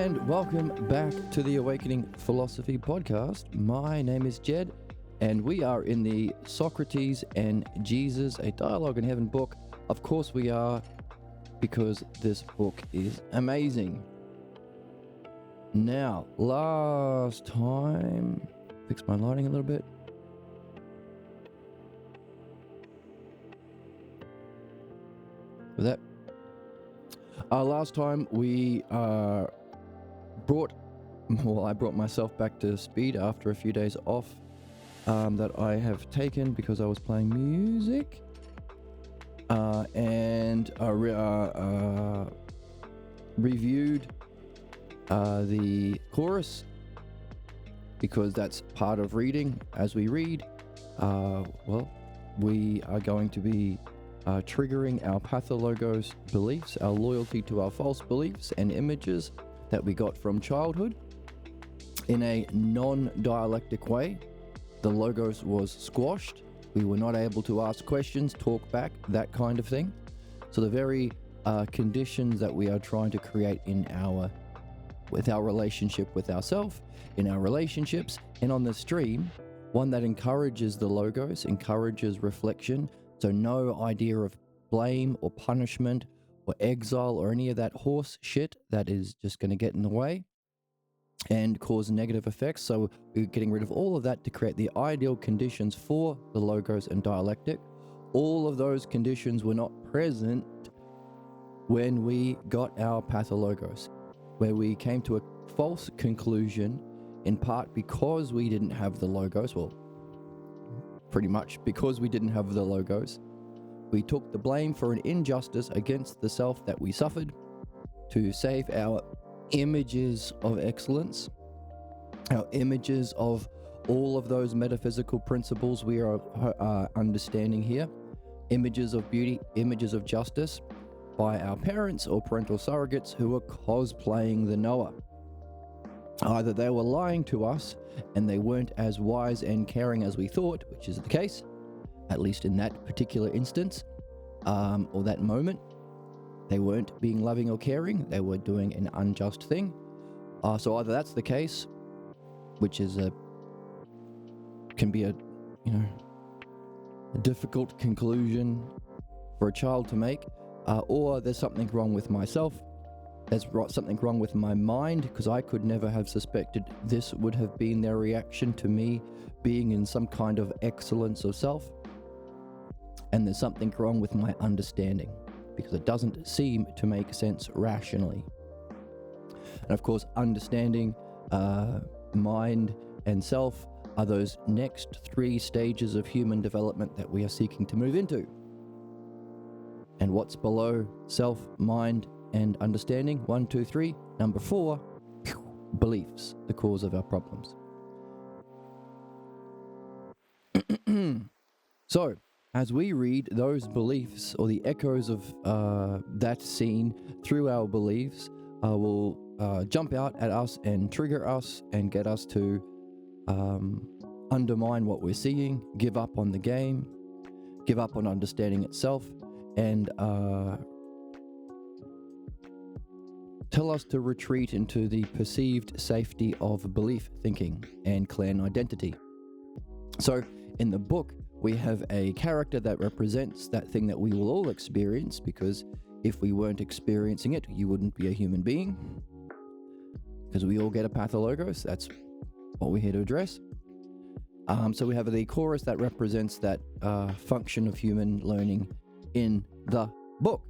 And welcome back to the Awakening Philosophy Podcast. My name is Jed, and we are in the Socrates and Jesus, a Dialogue in Heaven book. Of course we are, because this book is amazing. Now, last time, fix my lighting a little bit. With that, last time we I brought myself back to speed after a few days off that I have taken because I was playing music, and reviewed the chorus, because that's part of reading. As we read, we are going to be triggering our pathologos beliefs, our loyalty to our false beliefs and images that we got from childhood in a non-dialectic way. The logos was squashed. We were not able to ask questions, talk back, that kind of thing. So the very conditions that we are trying to create with our relationship with ourselves, in our relationships, and on the stream, one that encourages the logos, encourages reflection. So no idea of blame or punishment or exile or any of that horse shit that is just going to get in the way and cause negative effects. So we're getting rid of all of that to create the ideal conditions for the logos and dialectic. All of those conditions were not present when we got our pathologos, where we came to a false conclusion, in part because we didn't have the logos. Well, pretty much because we didn't have the logos. We took the blame for an injustice against the self that we suffered to save our images of excellence, our images of all of those metaphysical principles we are understanding here, images of beauty, images of justice, by our parents or parental surrogates who were cosplaying the knower. Either they were lying to us and they weren't as wise and caring as we thought, which is the case, at least in that particular instance, or that moment. They weren't being loving or caring. They were doing an unjust thing. So either that's the case, which is can be a difficult conclusion for a child to make, or there's something wrong with myself. There's something wrong with my mind, because I could never have suspected this would have been their reaction to me being in some kind of excellence of self. And there's something wrong with my understanding, because it doesn't seem to make sense rationally. And of course, understanding, mind, and self are those next 3 stages of human development that we are seeking to move into. And what's below self, mind, and understanding? 1, 2, 3. Number 4, beliefs, the cause of our problems. So, as we read those beliefs, or the echoes of that scene through our beliefs, will jump out at us and trigger us and get us to undermine what we're seeing, give up on the game, give up on understanding itself, and tell us to retreat into the perceived safety of belief thinking and clan identity. So in the book, we have a character that represents that thing that we will all experience, because if we weren't experiencing it, you wouldn't be a human being, because we all get a pathologos. That's what we're here to address. So we have the chorus that represents that function of human learning in the book.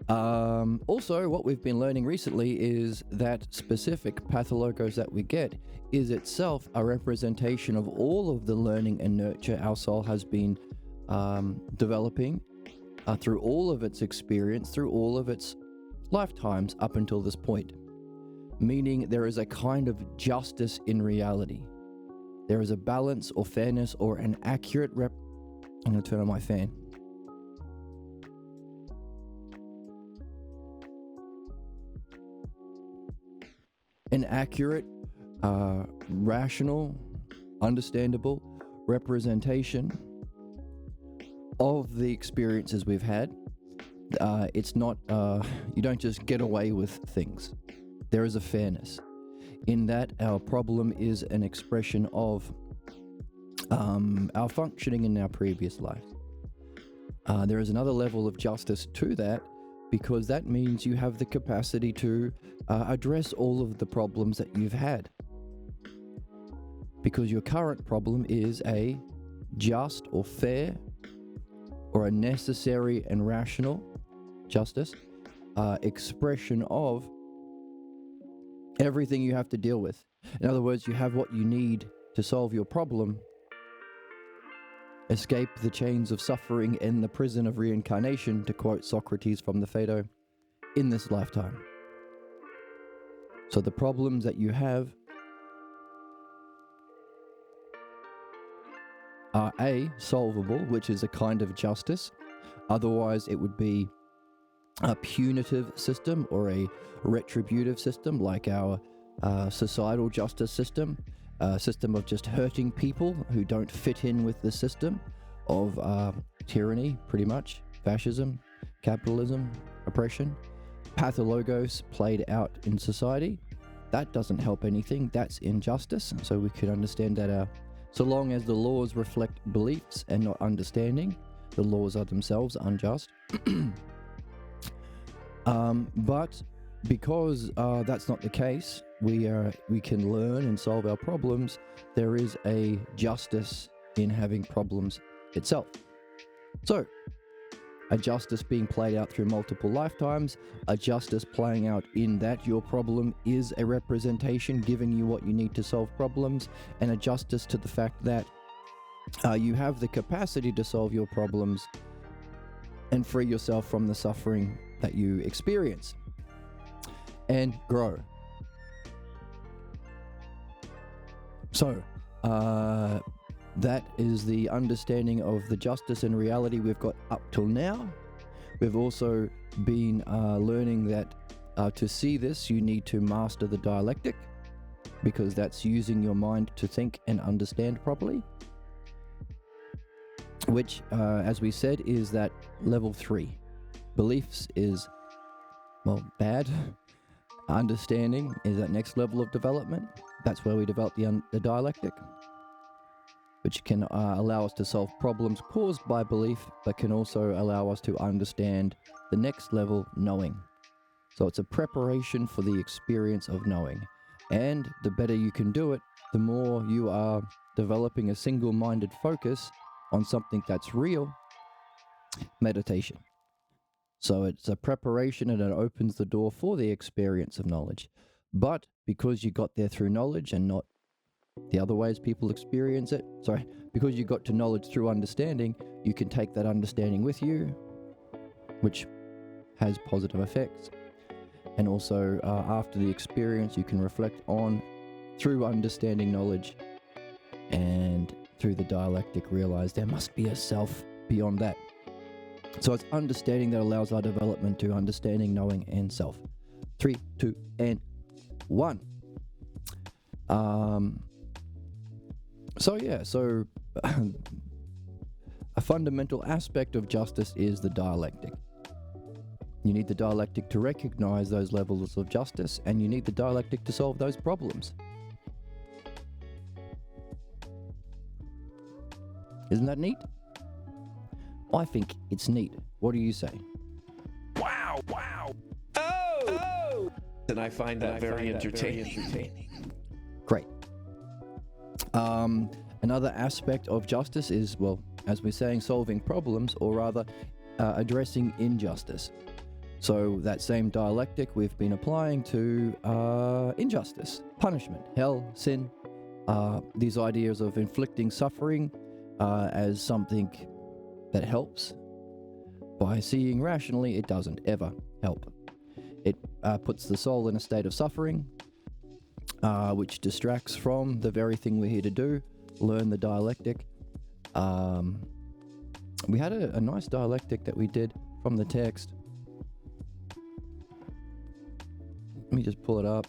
Also, what we've been learning recently is that specific pathologos that we get is itself a representation of all of the learning and nurture our soul has been developing through all of its experience, through all of its lifetimes up until this point. Meaning there is a kind of justice in reality. There is a balance or fairness or an accurate I'm going to turn on my fan. An accurate, rational, understandable representation of the experiences we've had, it's not, you don't just get away with things. There is a fairness in that our problem is an expression of our functioning in our previous life. There is another level of justice to that, because that means you have the capacity to address all of the problems that you've had. Because your current problem is a just or fair or a necessary and rational justice expression of everything you have to deal with. In other words, you have what you need to solve your problem, escape the chains of suffering and the prison of reincarnation, to quote Socrates from the Phaedo, in this lifetime. So the problems that you have are A, solvable, which is a kind of justice. Otherwise, it would be a punitive system or a retributive system, like our societal justice system, a system of just hurting people who don't fit in with the system of tyranny, pretty much, fascism, capitalism, oppression, pathologos played out in society. That doesn't help anything. That's injustice. So we could understand that so long as the laws reflect beliefs and not understanding, the laws are themselves unjust. But because that's not the case, we can learn and solve our problems. There is a justice in having problems itself. So, a justice being played out through multiple lifetimes, a justice playing out in that your problem is a representation giving you what you need to solve problems, and a justice to the fact that you have the capacity to solve your problems and free yourself from the suffering that you experience and grow. So, that is the understanding of the justice and reality we've got up till now. We've also been learning that to see this, you need to master the dialectic, because that's using your mind to think and understand properly, which, as we said, is that level 3. Beliefs is, well, bad. Understanding is that next level of development. That's where we develop the dialectic, which can allow us to solve problems caused by belief, but can also allow us to understand the next level, knowing. So it's a preparation for the experience of knowing. And the better you can do it, the more you are developing a single-minded focus on something that's real, meditation. So it's a preparation, and it opens the door for the experience of knowledge. But because you got there through knowledge and not the other ways people experience it, because you got to knowledge through understanding, you can take that understanding with you, which has positive effects. And also, after the experience, you can reflect on, through understanding knowledge, and through the dialectic, realize there must be a self beyond that. So it's understanding that allows our development to understanding, knowing, and self. 3, 2, and 1. So a fundamental aspect of justice is the dialectic. You need the dialectic to recognize those levels of justice, and you need the dialectic to solve those problems. Isn't that neat? I think it's neat. What do you say? Wow! Oh! And I find that very entertaining. Great. Another aspect of justice is, well, as we're saying, solving problems, or rather, addressing injustice. So that same dialectic we've been applying to injustice, punishment, hell, sin, these ideas of inflicting suffering as something that helps. By seeing rationally, it doesn't ever help. It puts the soul in a state of suffering, which distracts from the very thing we're here to do, learn the dialectic. We had a nice dialectic that we did from the text. Let me just pull it up.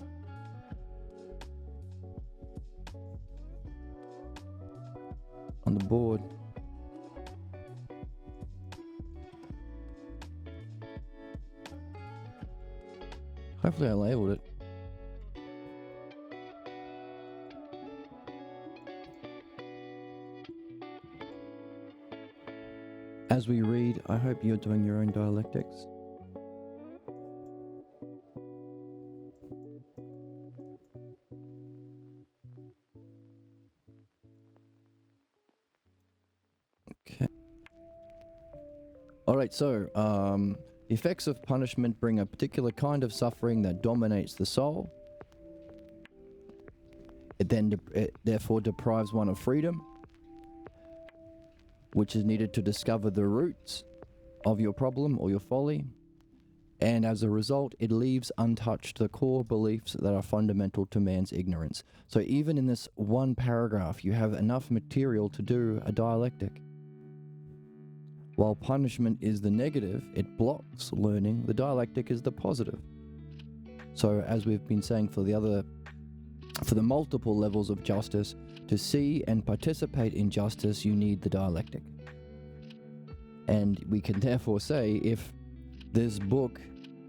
On the board. Hopefully I labeled it. As we read, I hope you're doing your own dialectics. Okay. All right, so the effects of punishment bring a particular kind of suffering that dominates the soul. It therefore deprives one of freedom, which is needed to discover the roots of your problem or your folly. And as a result, it leaves untouched the core beliefs that are fundamental to man's ignorance. So even in this one paragraph, you have enough material to do a dialectic. While punishment is the negative, it blocks learning. The dialectic is the positive. So as we've been saying for the multiple levels of justice, to see and participate in justice, you need the dialectic. And we can therefore say, if this book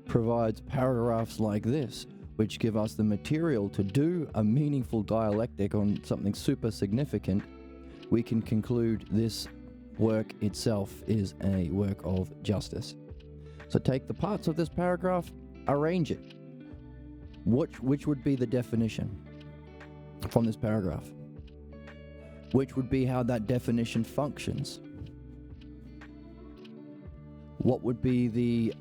provides paragraphs like this, which give us the material to do a meaningful dialectic on something super significant, we can conclude this work itself is a work of justice. So take the parts of this paragraph, arrange it. Which would be the definition from this paragraph? Which would be how that definition functions? What would be the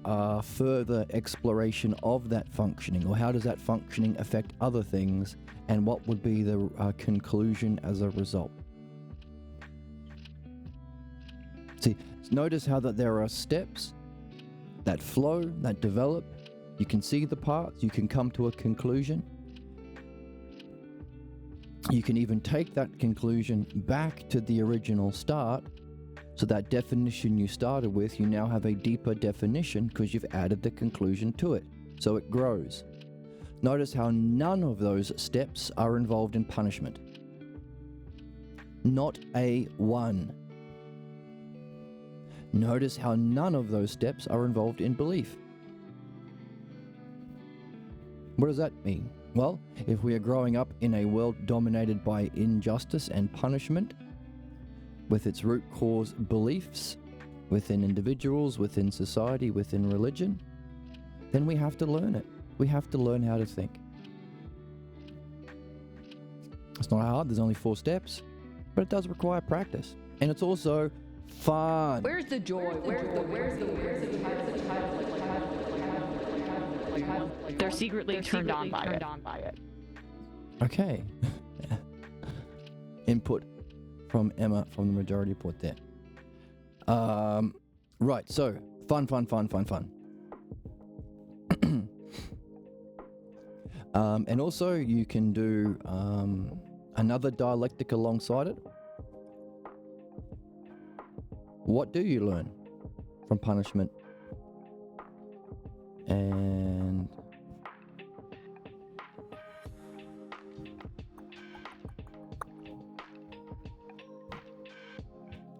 further exploration of that functioning, or how does that functioning affect other things, and what would be the conclusion as a result? See, notice how that there are steps that flow, that develop. You can see the parts, you can come to a conclusion. You can even take that conclusion back to the original start. So that definition you started with, you now have a deeper definition because you've added the conclusion to it. So it grows. Notice how none of those steps are involved in punishment. Not a one. Notice how none of those steps are involved in belief. What does that mean? Well, if we are growing up in a world dominated by injustice and punishment, with its root cause beliefs within individuals, within society, within religion, then we have to learn it. We have to learn how to think. It's not hard, there's only 4 steps, but it does require practice. And it's also fun. Where's the joy? Where's the They're secretly turned on by it. Okay. Input from Emma from the majority report there. Right, so fun. And also you can do another dialectic alongside it. What do you learn from punishment? And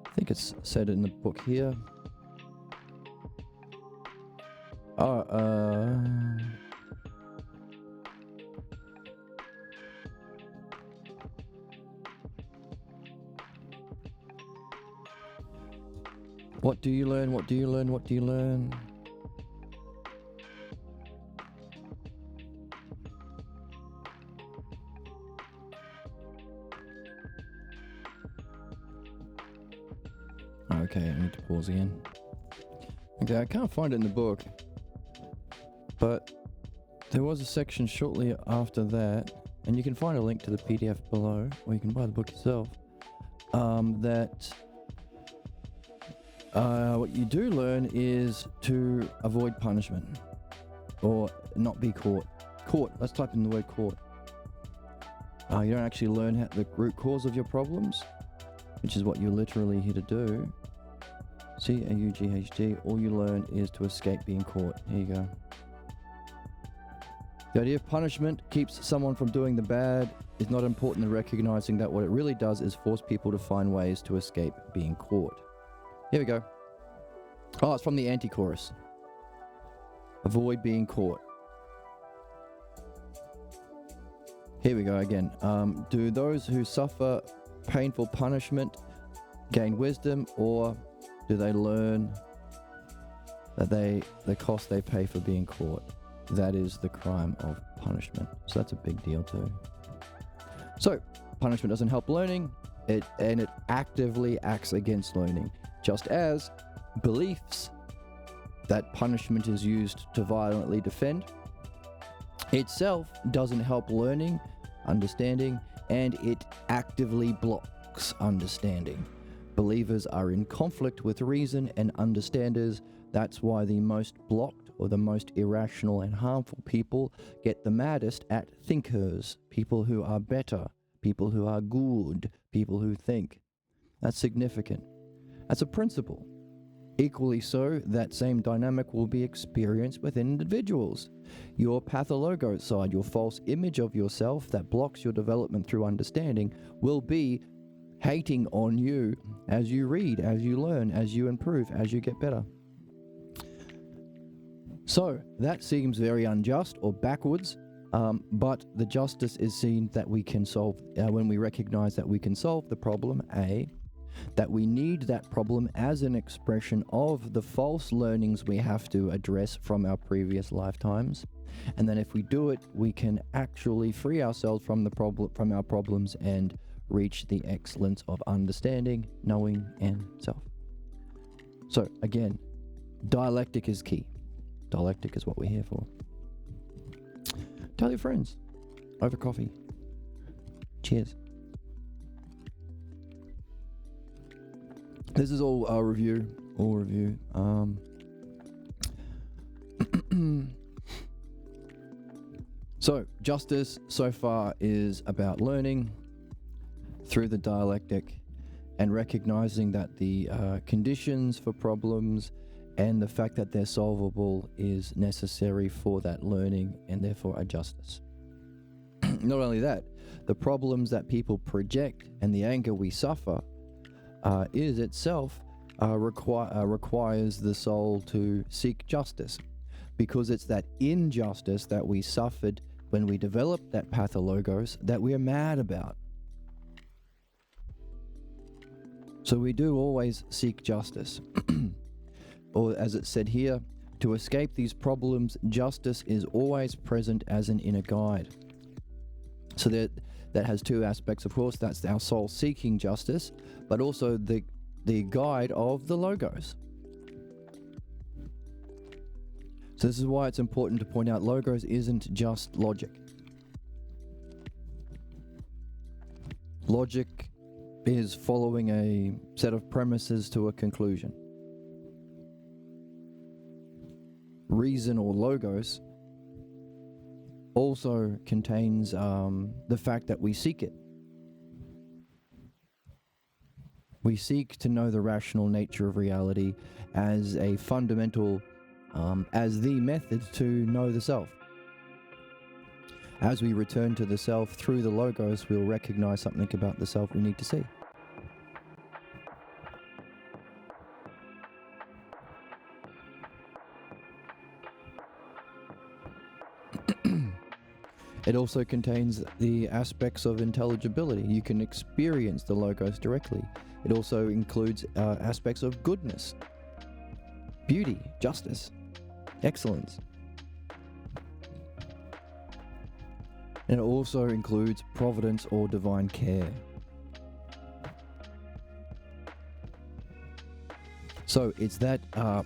I think it's said in the book here. What do you learn? What do you learn? What do you learn? Okay, I need to pause again. Okay, I can't find it in the book, but there was a section shortly after that, and you can find a link to the PDF below, or you can buy the book yourself, what you do learn is to avoid punishment, or not be caught. Caught, let's type in the word caught. You don't actually learn the root cause of your problems, which is what you're literally here to do. C-A-U-G-H-T, all you learn is to escape being caught. Here you go. The idea of punishment keeps someone from doing the bad is not important in recognizing that what it really does is force people to find ways to escape being caught. Here we go. Oh, it's from the anti-chorus. Avoid being caught. Here we go again. Do those who suffer painful punishment gain wisdom, or do they learn that the cost they pay for being caught? That is the crime of punishment. So that's a big deal too. So punishment doesn't help learning, it actively acts against learning, just as beliefs that punishment is used to violently defend itself doesn't help learning, understanding, and it actively blocks understanding. Believers are in conflict with reason and understanders. That's why the most blocked or the most irrational and harmful people get the maddest at thinkers, people who are better, people who are good, people who think. That's significant. That's a principle. Equally so, that same dynamic will be experienced within individuals. Your pathologo side, your false image of yourself that blocks your development through understanding, will be hating on you as you read, as you learn, as you improve, as you get better. So that seems very unjust or backwards, but the justice is seen that we can solve when we recognize that we can solve the problem, that we need that problem as an expression of the false learnings we have to address from our previous lifetimes, and then if we do it, we can actually free ourselves from our problems and reach the excellence of understanding, knowing, and self. So again, dialectic is key. Dialectic is what we're here for. Tell your friends over coffee. Cheers. This is all a review. So, justice so far is about learning through the dialectic and recognizing that the conditions for problems and the fact that they're solvable is necessary for that learning and therefore a justice. Not only that, the problems that people project and the anger we suffer is itself requires the soul to seek justice, because it's that injustice that we suffered when we developed that pathologos that we're mad about. So we do always seek justice. Or as it said here, to escape these problems, justice is always present as an inner guide. So that has two aspects, of course. That's our soul seeking justice, but also the guide of the logos. So this is why it's important to point out logos isn't just logic. Logic is following a set of premises to a conclusion. Reason or logos also contains the fact that we seek it. We seek to know the rational nature of reality as a fundamental, as the method to know the self. As we return to the self through the logos, we'll recognize something about the self we need to see. It also contains the aspects of intelligibility. You can experience the logos directly. It also includes aspects of goodness, beauty, justice, excellence. And it also includes providence or divine care. So it's that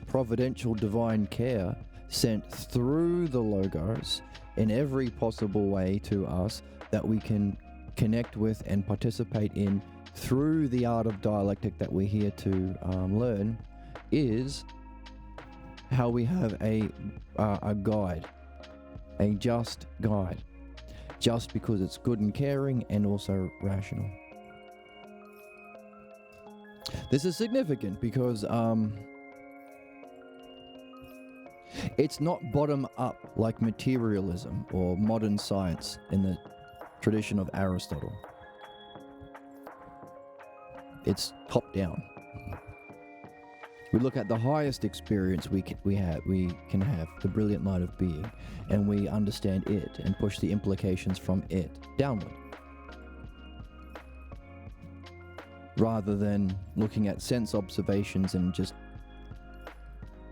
providential divine care sent through the logos in every possible way to us that we can connect with and participate in through the art of dialectic that we're here to learn, is how we have a guide, a just guide, just because it's good and caring and also rational. This is significant because it's not bottom up like materialism or modern science in the tradition of Aristotle. It's top down. We look at the highest experience we can have, the brilliant light of being, and we understand it and push the implications from it downward. Rather than looking at sense observations and just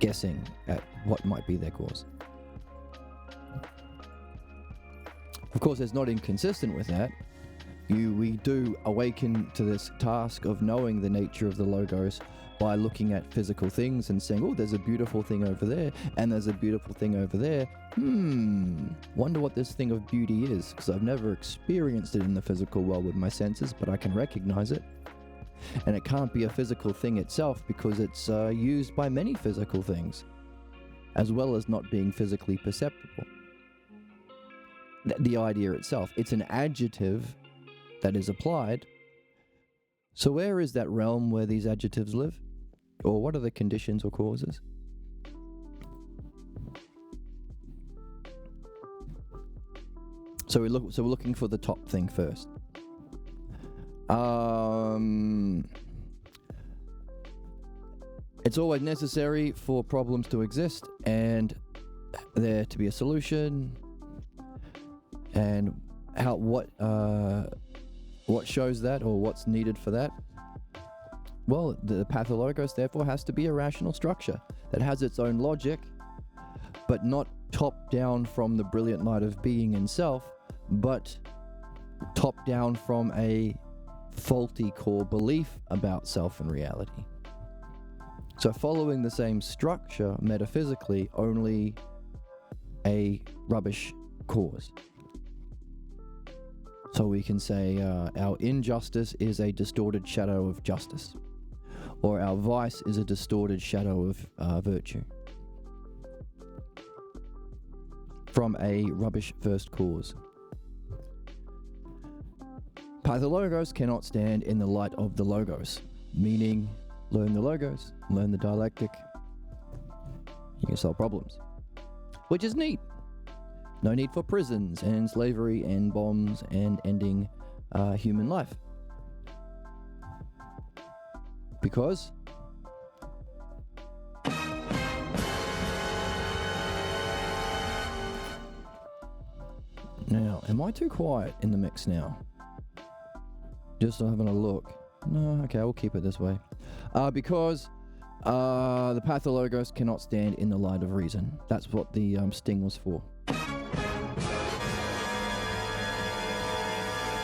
guessing at what might be their cause. Of course, it's not inconsistent with that. We do awaken to this task of knowing the nature of the logos by looking at physical things and saying, oh, there's a beautiful thing over there, and there's a beautiful thing over there. Wonder what this thing of beauty is, because I've never experienced it in the physical world with my senses, but I can recognize it. And it can't be a physical thing itself because it's used by many physical things, as well as not being physically perceptible. The idea itself, it's an adjective that is applied. So where is that realm where these adjectives live? Or what are the conditions or causes? So we're looking for the top thing first. It's always necessary for problems to exist and there to be a solution. And what shows that, or what's needed for that? Well, the pathologos therefore has to be a rational structure that has its own logic, but not top down from the brilliant light of being in self, but top down from a faulty core belief about self and reality. So following the same structure metaphysically, only a rubbish cause. So we can say our injustice is a distorted shadow of justice, or our vice is a distorted shadow of virtue. From a rubbish first cause. Pathologos cannot stand in the light of the logos, meaning learn the logos, learn the dialectic, you can solve problems. Which is neat. No need for prisons and slavery and bombs and ending human life. Because now, am I too quiet in the mix now? Just having a look. No, okay, we'll keep it this way. Because the pathologos cannot stand in the light of reason. That's what the sting was for.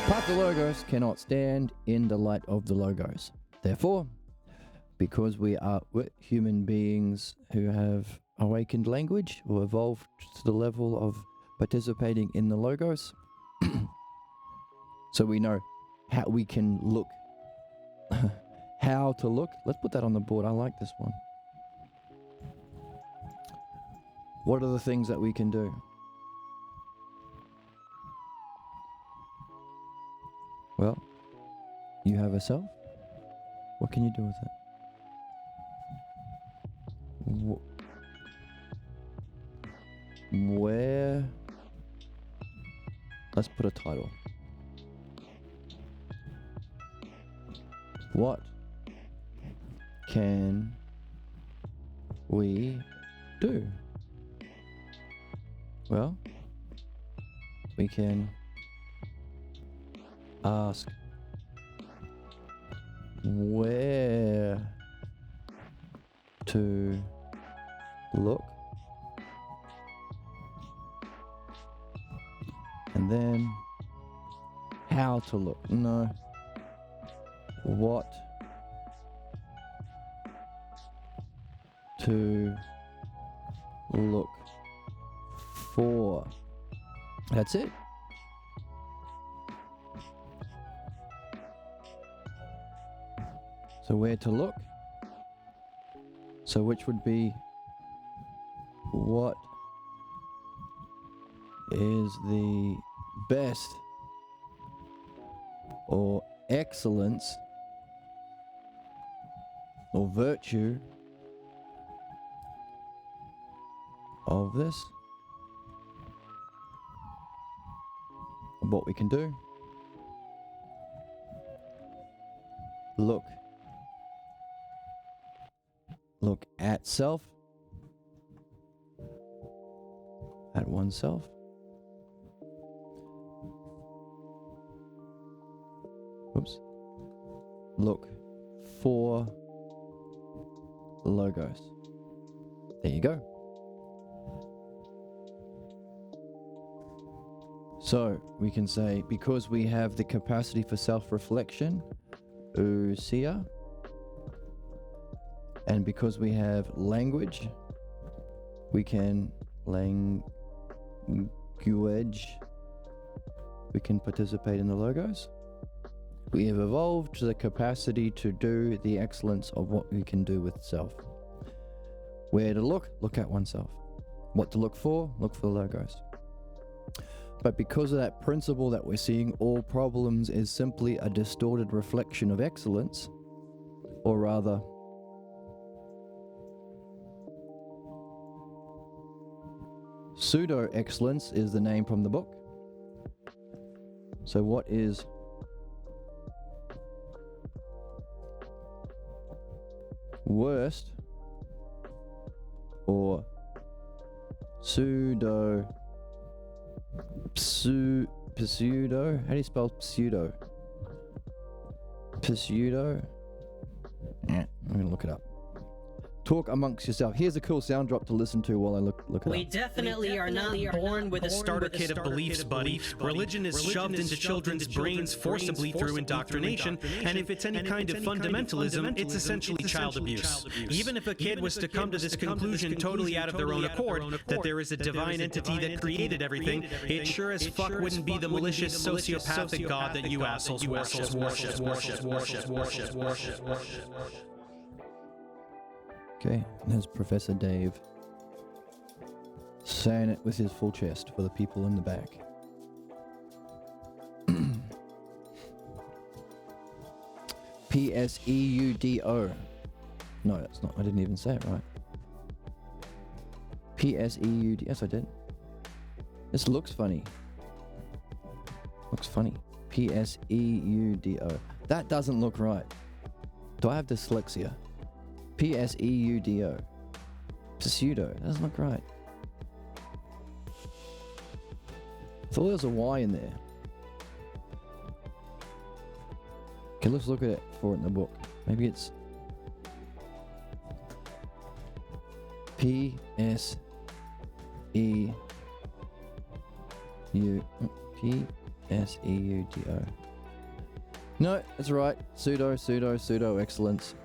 Pathologos cannot stand in the light of the logos. Therefore, because we are human beings who have awakened language or evolved to the level of participating in the logos, so we know how we can look, how to look. Let's put that on the board. I like this one. What are the things that we can do? Well, you have a self. What can you do with it? Where? Let's put a title. What can we do? Well, we can ask where to look, and then how to look. No, what to look for. That's it. So where to look? So which would be what is the best or excellence or virtue of this? What we can do? look at self, at oneself. Oops. Look for logos. There you go. So we can say, because we have the capacity for self-reflection, ousia, and because we have language, we can language, we can participate in the logos. We have evolved to the capacity to do the excellence of what we can do with self. Where to look? Look at oneself. What to look for? Look for the logos. But because of that principle that we're seeing, all problems is simply a distorted reflection of excellence, or rather, pseudo-excellence is the name from the book. So what is worst or pseudo, how do you spell pseudo? Pseudo? Yeah, I'm gonna look it up. Talk amongst yourself. Here's a cool sound drop to listen to while I look it We up. definitely are not born with a starter kit of beliefs, buddy. Religion is shoved into children's brains forcibly through indoctrination, and if it's any kind of fundamentalism, it's essentially child abuse. Even if a kid was to come to this conclusion totally out of their own accord, that there is a divine entity that created everything, it sure as fuck wouldn't be the malicious sociopathic god that you assholes worship. Okay, there's Professor Dave saying it with his full chest for the people in the back. Pseudo. No, that's not. I didn't even say it right. Pseudo. Yes, I did. This looks funny. Looks funny. Pseudo. That doesn't look right. Do I have dyslexia? Pseudo. Pseudo. Doesn't look right. I thought there was a Y in there. Okay, let's look at it for it in the book. Maybe it's Pseudo. No, that's right. Pseudo excellence.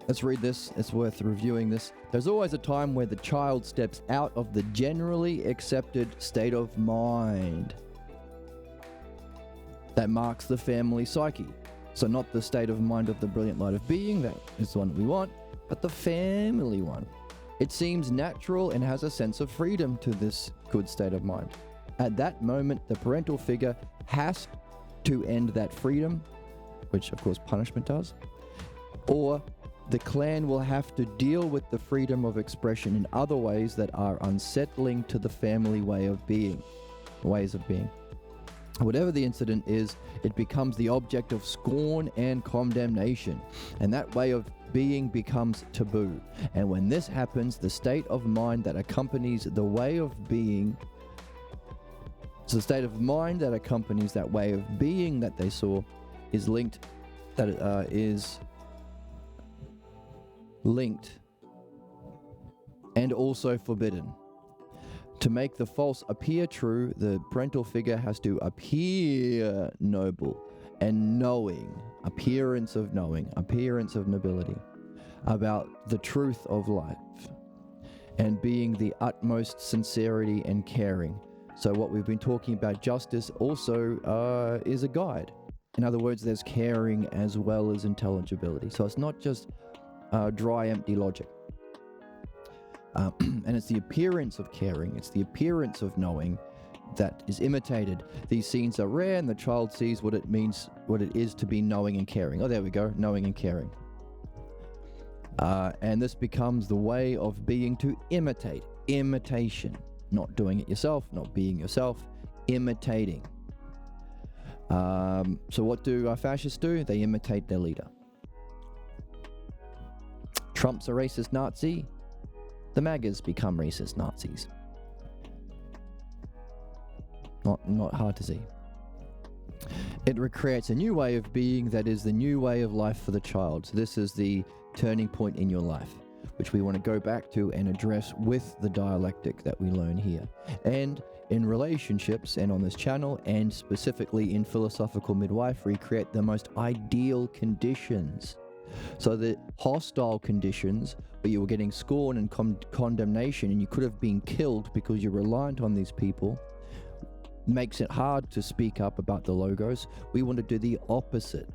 Let's read this. It's worth reviewing this. There's always a time where the child steps out of the generally accepted state of mind that marks the family psyche. So not the state of mind of the brilliant light of being, that is the one we want, but the family one. It seems natural and has a sense of freedom to this good state of mind. At that moment, the parental figure has to end that freedom, which of course punishment does, or the clan will have to deal with the freedom of expression in other ways that are unsettling to the family ways of being. Whatever the incident is, it becomes the object of scorn and condemnation, and that way of being becomes taboo. And when this happens, the state of mind that accompanies the way of being, so the state of mind that accompanies that way of being that they saw is linked and also forbidden. To make the false appear true, the parental figure has to appear noble and knowing, appearance of nobility, about the truth of life, and being the utmost sincerity and caring. So what we've been talking about, justice, also is a guide. In other words, there's caring as well as intelligibility. So it's not just dry, empty logic. And it's the appearance of caring, it's the appearance of knowing that is imitated. These scenes are rare, and the child sees what it means, what it is to be knowing and caring. Oh, there we go, knowing and caring. And this becomes the way of being to imitate. Imitation. Not doing it yourself, not being yourself, imitating. So what do fascists do? They imitate their leader. Trump's a racist Nazi. The MAGAs become racist Nazis. Not hard to see. It recreates a new way of being that is the new way of life for the child. So this is the turning point in your life, which we want to go back to and address with the dialectic that we learn here. And in relationships and on this channel, and specifically in philosophical midwifery, create the most ideal conditions. So the hostile conditions where you were getting scorn and condemnation and you could have been killed because you're reliant on these people, makes it hard to speak up about the logos. We want to do the opposite.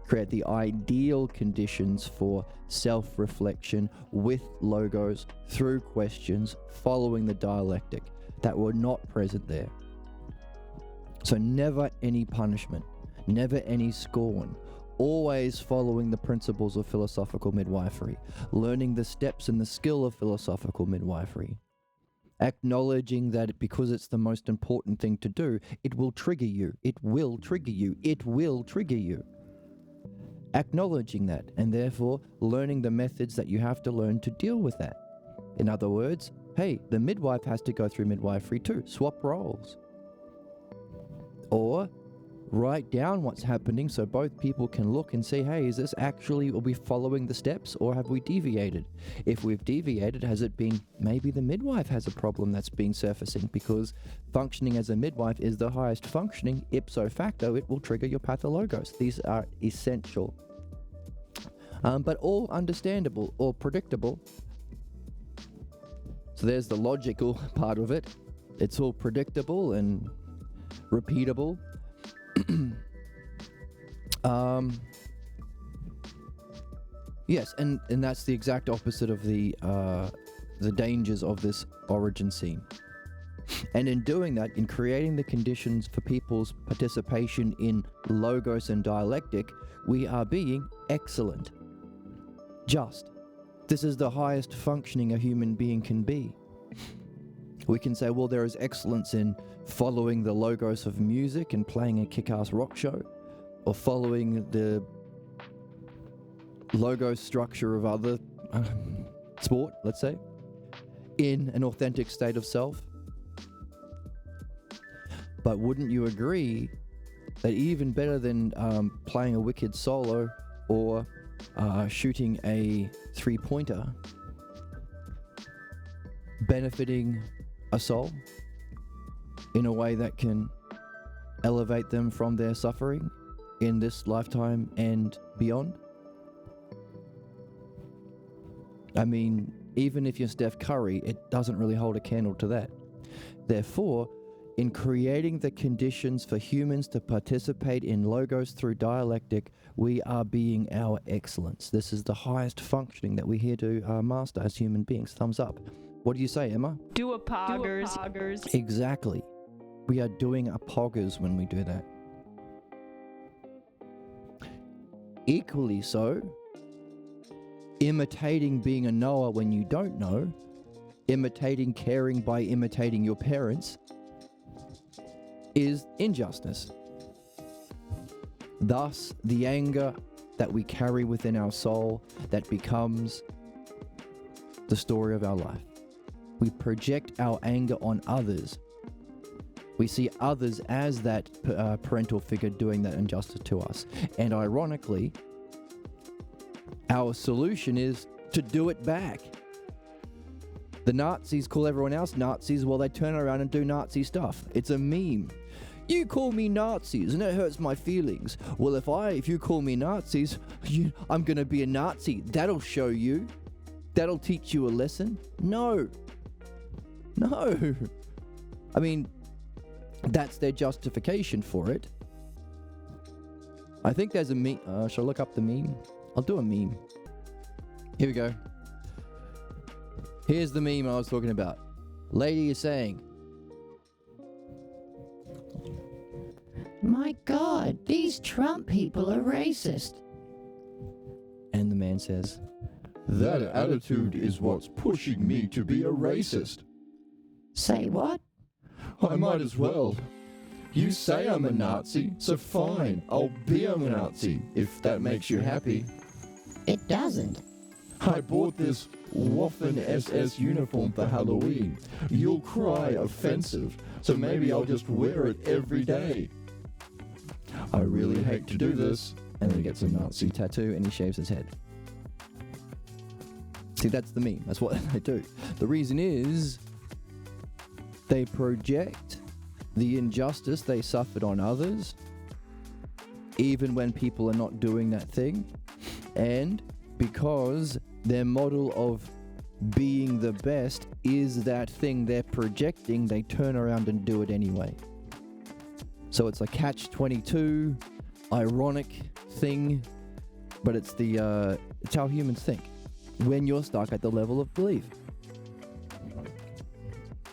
Create the ideal conditions for self-reflection with logos, through questions, following the dialectic that were not present there. So never any punishment, never any scorn, always following the principles of philosophical midwifery, learning the steps and the skill of philosophical midwifery, acknowledging that because it's the most important thing to do, it will trigger you, it will trigger you, it will trigger you. Acknowledging that, and therefore learning the methods that you have to learn to deal with that. In other words, hey, the midwife has to go through midwifery too. Swap roles. Or write down what's happening so both people can look and say, hey, is this actually, are we following the steps or have we deviated? If we've deviated, has it been, maybe the midwife has a problem that's been surfacing, because functioning as a midwife is the highest functioning, ipso facto, it will trigger your pathologos. These are essential. But all understandable or predictable. So there's the logical part of it. It's all predictable and repeatable. Yes, and that's the exact opposite of the dangers of this origin scene. And in doing that, in creating the conditions for people's participation in logos and dialectic, we are being excellent. Just. This is the highest functioning a human being can be. We can say, well, there is excellence in following the logos of music and playing a kick-ass rock show, or following the logo structure of other sport, let's say, in an authentic state of self. But wouldn't you agree that even better than playing a wicked solo or shooting a three-pointer, benefiting a soul in a way that can elevate them from their suffering in this lifetime and beyond? I mean, even if you're Steph Curry, it doesn't really hold a candle to that. Therefore, in creating the conditions for humans to participate in logos through dialectic, we are being our excellence. This is the highest functioning that we're here to master as human beings. Thumbs up. What do you say, Emma? Do a poggers. Exactly. We are doing a poggers when we do that. Equally so, imitating being a knower when you don't know, imitating caring by imitating your parents, is injustice. Thus, the anger that we carry within our soul that becomes the story of our life. We project our anger on others. We see others as that parental figure doing that injustice to us. And ironically, our solution is to do it back. The Nazis call everyone else Nazis while they turn around and do Nazi stuff. It's a meme. You call me Nazis and it hurts my feelings. Well, if you call me Nazis, I'm gonna be a Nazi. That'll show you. That'll teach you a lesson. No. I mean, that's their justification for it. I think there's a meme. Shall I look up the meme? I'll do a meme. Here we go. Here's the meme I was talking about. Lady is saying, "My God, these Trump people are racist." and the man says, That attitude is what's pushing me to be a racist. Say what? I might as well. You say I'm a Nazi, so fine, I'll be a Nazi, if that makes you happy. It doesn't. I bought this Waffen SS uniform for Halloween. You'll cry offensive, so maybe I'll just wear it every day. I really hate to do this. And then he gets a Nazi tattoo and he shaves his head. See, that's the meme. That's what they do. The reason is they project the injustice they suffered on others, even when people are not doing that thing. And because their model of being the best is that thing they're projecting, they turn around and do it anyway. So it's a catch-22, ironic thing, but it's how humans think when you're stuck at the level of belief.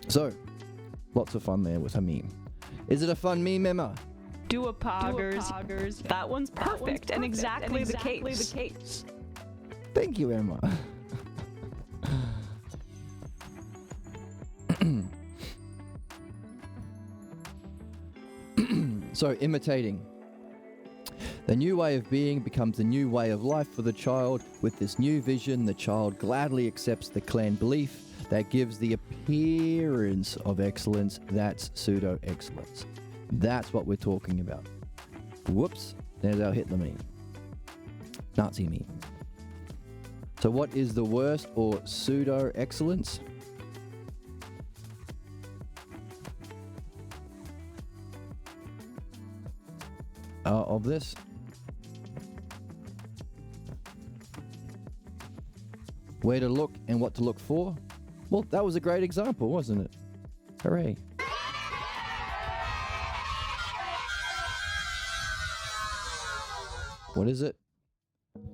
So, lots of fun there with a meme. Is it a fun meme, Emma? Do a poggers. That one's perfect and exactly the case. Thank you, Emma. So, imitating. The new way of being becomes the new way of life for the child. With this new vision, the child gladly accepts the clan belief that gives the appearance of excellence. That's pseudo-excellence. That's what we're talking about. Whoops, there's our Hitler meme. Nazi meme. So what is the worst or pseudo-excellence? Of this? Where to look and what to look for? Well, that was a great example, wasn't it? Hooray. What is it?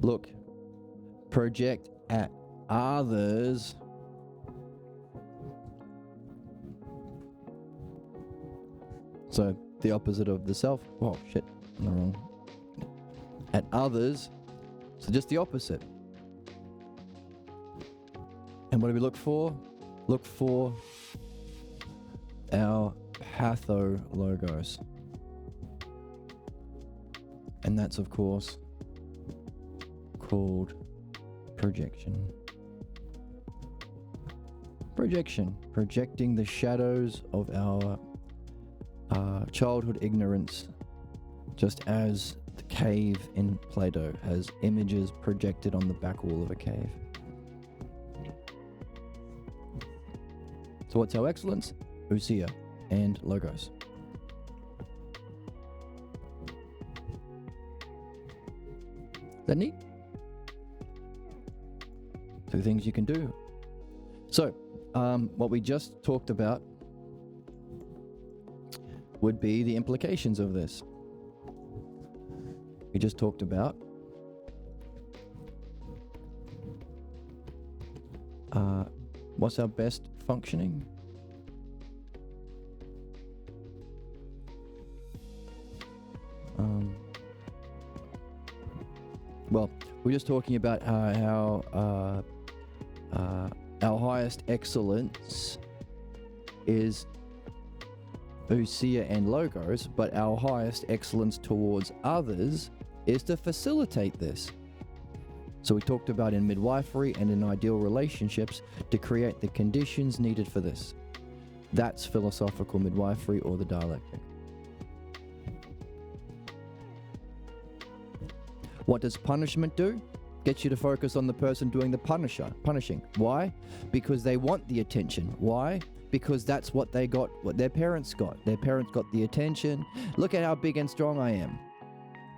Look, project at others. So, the opposite of the self. Oh, shit. I'm wrong. At others. So, just the opposite. And what do we look for? Look for our pathologos. And that's, of course, called projection. Projection. Projecting the shadows of our childhood ignorance, just as the cave in Plato has images projected on the back wall of a cave. So what's our excellence? Ousia and logos. Is that neat? Two things you can do. So, what we just talked about would be the implications of this. We just talked about what's our best functioning? Well, we're just talking about how our highest excellence is ousia and logos, but our highest excellence towards others is to facilitate this. So we talked about in midwifery and in ideal relationships to create the conditions needed for this. That's philosophical midwifery or the dialectic. What does punishment do? Gets you to focus on the person doing the punishing. Why? Because they want the attention. Why? Because that's what they got, what their parents got. Their parents got the attention. Look at how big and strong I am.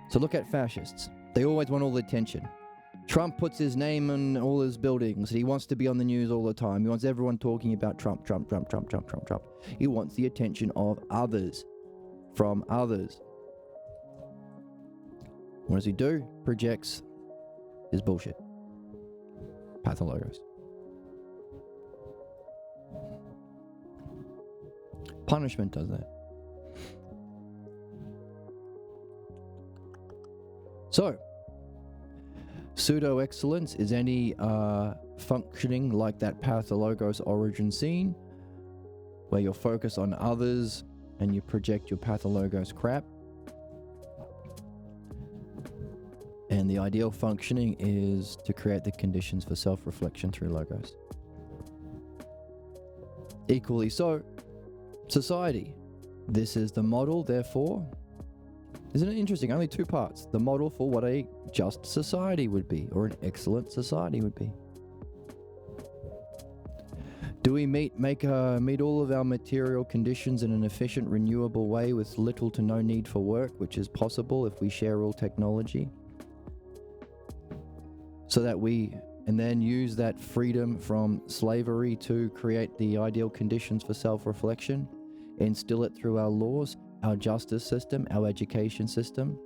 So look at fascists. They always want all the attention. Trump puts his name in all his buildings. He wants to be on the news all the time. He wants everyone talking about Trump. He wants the attention of others, from others. What does he do? Projects his bullshit. Pathologos. Punishment does that. So, pseudo-excellence is any functioning like that pathologos origin scene, where you're focused on others and you project your pathologos crap. And the ideal functioning is to create the conditions for self-reflection through logos. Equally so, society. This is the model, therefore. Isn't it interesting? Only two parts. The model for what a just society would be, or an excellent society would be. Do we meet all of our material conditions in an efficient, renewable way with little to no need for work, which is possible if we share all technology? So that we, and then use that freedom from slavery to create the ideal conditions for self-reflection, instill it through our laws, our justice system, our education system.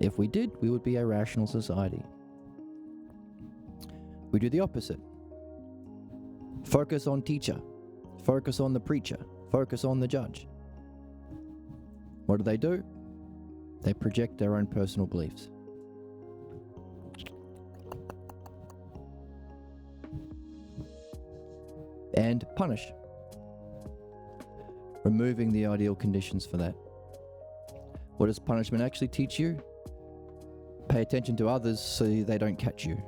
If we did, we would be a rational society. We do the opposite. Focus on teacher, focus on the preacher, focus on the judge. What do? They project their own personal beliefs. And punish, removing the ideal conditions for that. What does punishment actually teach you? Pay attention to others so they don't catch you.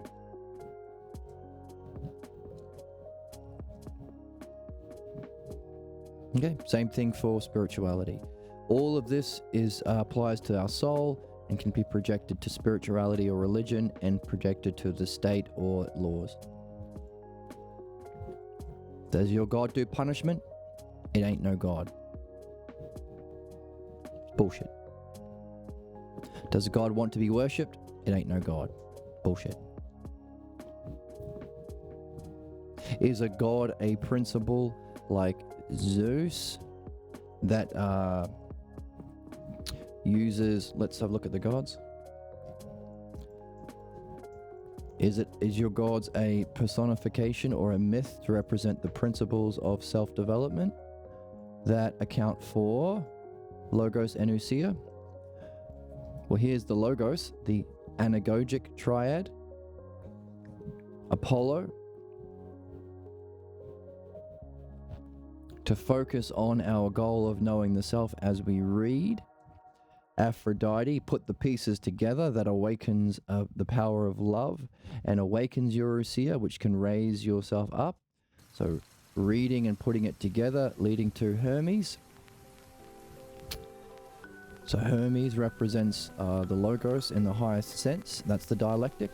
Okay, same thing for spirituality. All of this applies to our soul and can be projected to spirituality or religion and projected to the state or laws. Does your God do punishment? It ain't no God. Bullshit. Does God want to be worshipped? It ain't no God. Bullshit. Is a God a principle like Zeus that uses, let's have a look at the gods. Is your gods a personification or a myth to represent the principles of self-development that account for logos and ousia? Well, here's the logos, the anagogic triad, Apollo, to focus on our goal of knowing the self as we read. Aphrodite, put the pieces together that awakens the power of love and awakens your ousia, which can raise yourself up. So reading and putting it together, leading to Hermes. So Hermes represents the logos in the highest sense. That's the dialectic.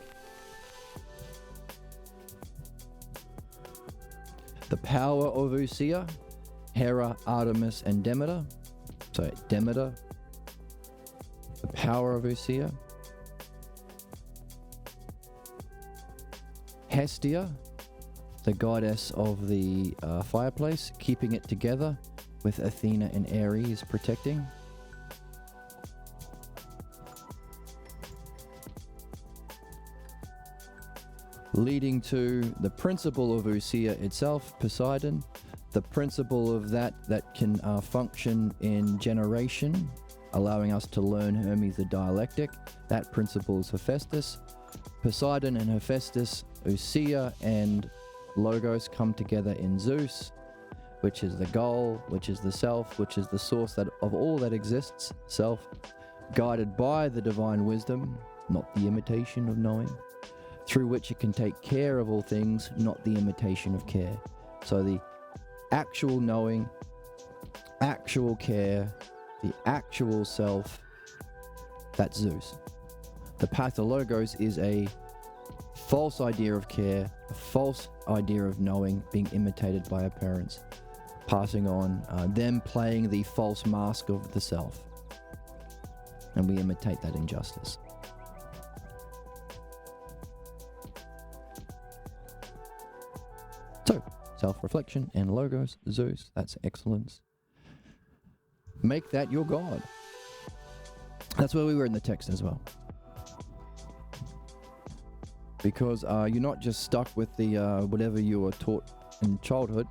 The power of ousia, Hera, Artemis, and Demeter. So Demeter, the power of ousia. Hestia, the goddess of the fireplace, keeping it together with Athena and Ares protecting. Leading to the principle of ousia itself, Poseidon, the principle of that can function in generation, allowing us to learn Hermes the dialectic. That principle is Hephaestus. Poseidon and Hephaestus, ousia and logos come together in Zeus, which is the goal, which is the self, which is the source of all that exists, self, guided by the divine wisdom, not the imitation of knowing, through which it can take care of all things, not the imitation of care. So the actual knowing, actual care, the actual self, that's Zeus. The pathologos is a false idea of care, a false idea of knowing being imitated by our parents, passing on, them playing the false mask of the self. And we imitate that injustice. So, self-reflection and logos, Zeus, that's excellence. Make that your God. That's where we were in the text as well. Because you're not just stuck with the whatever you were taught in childhood.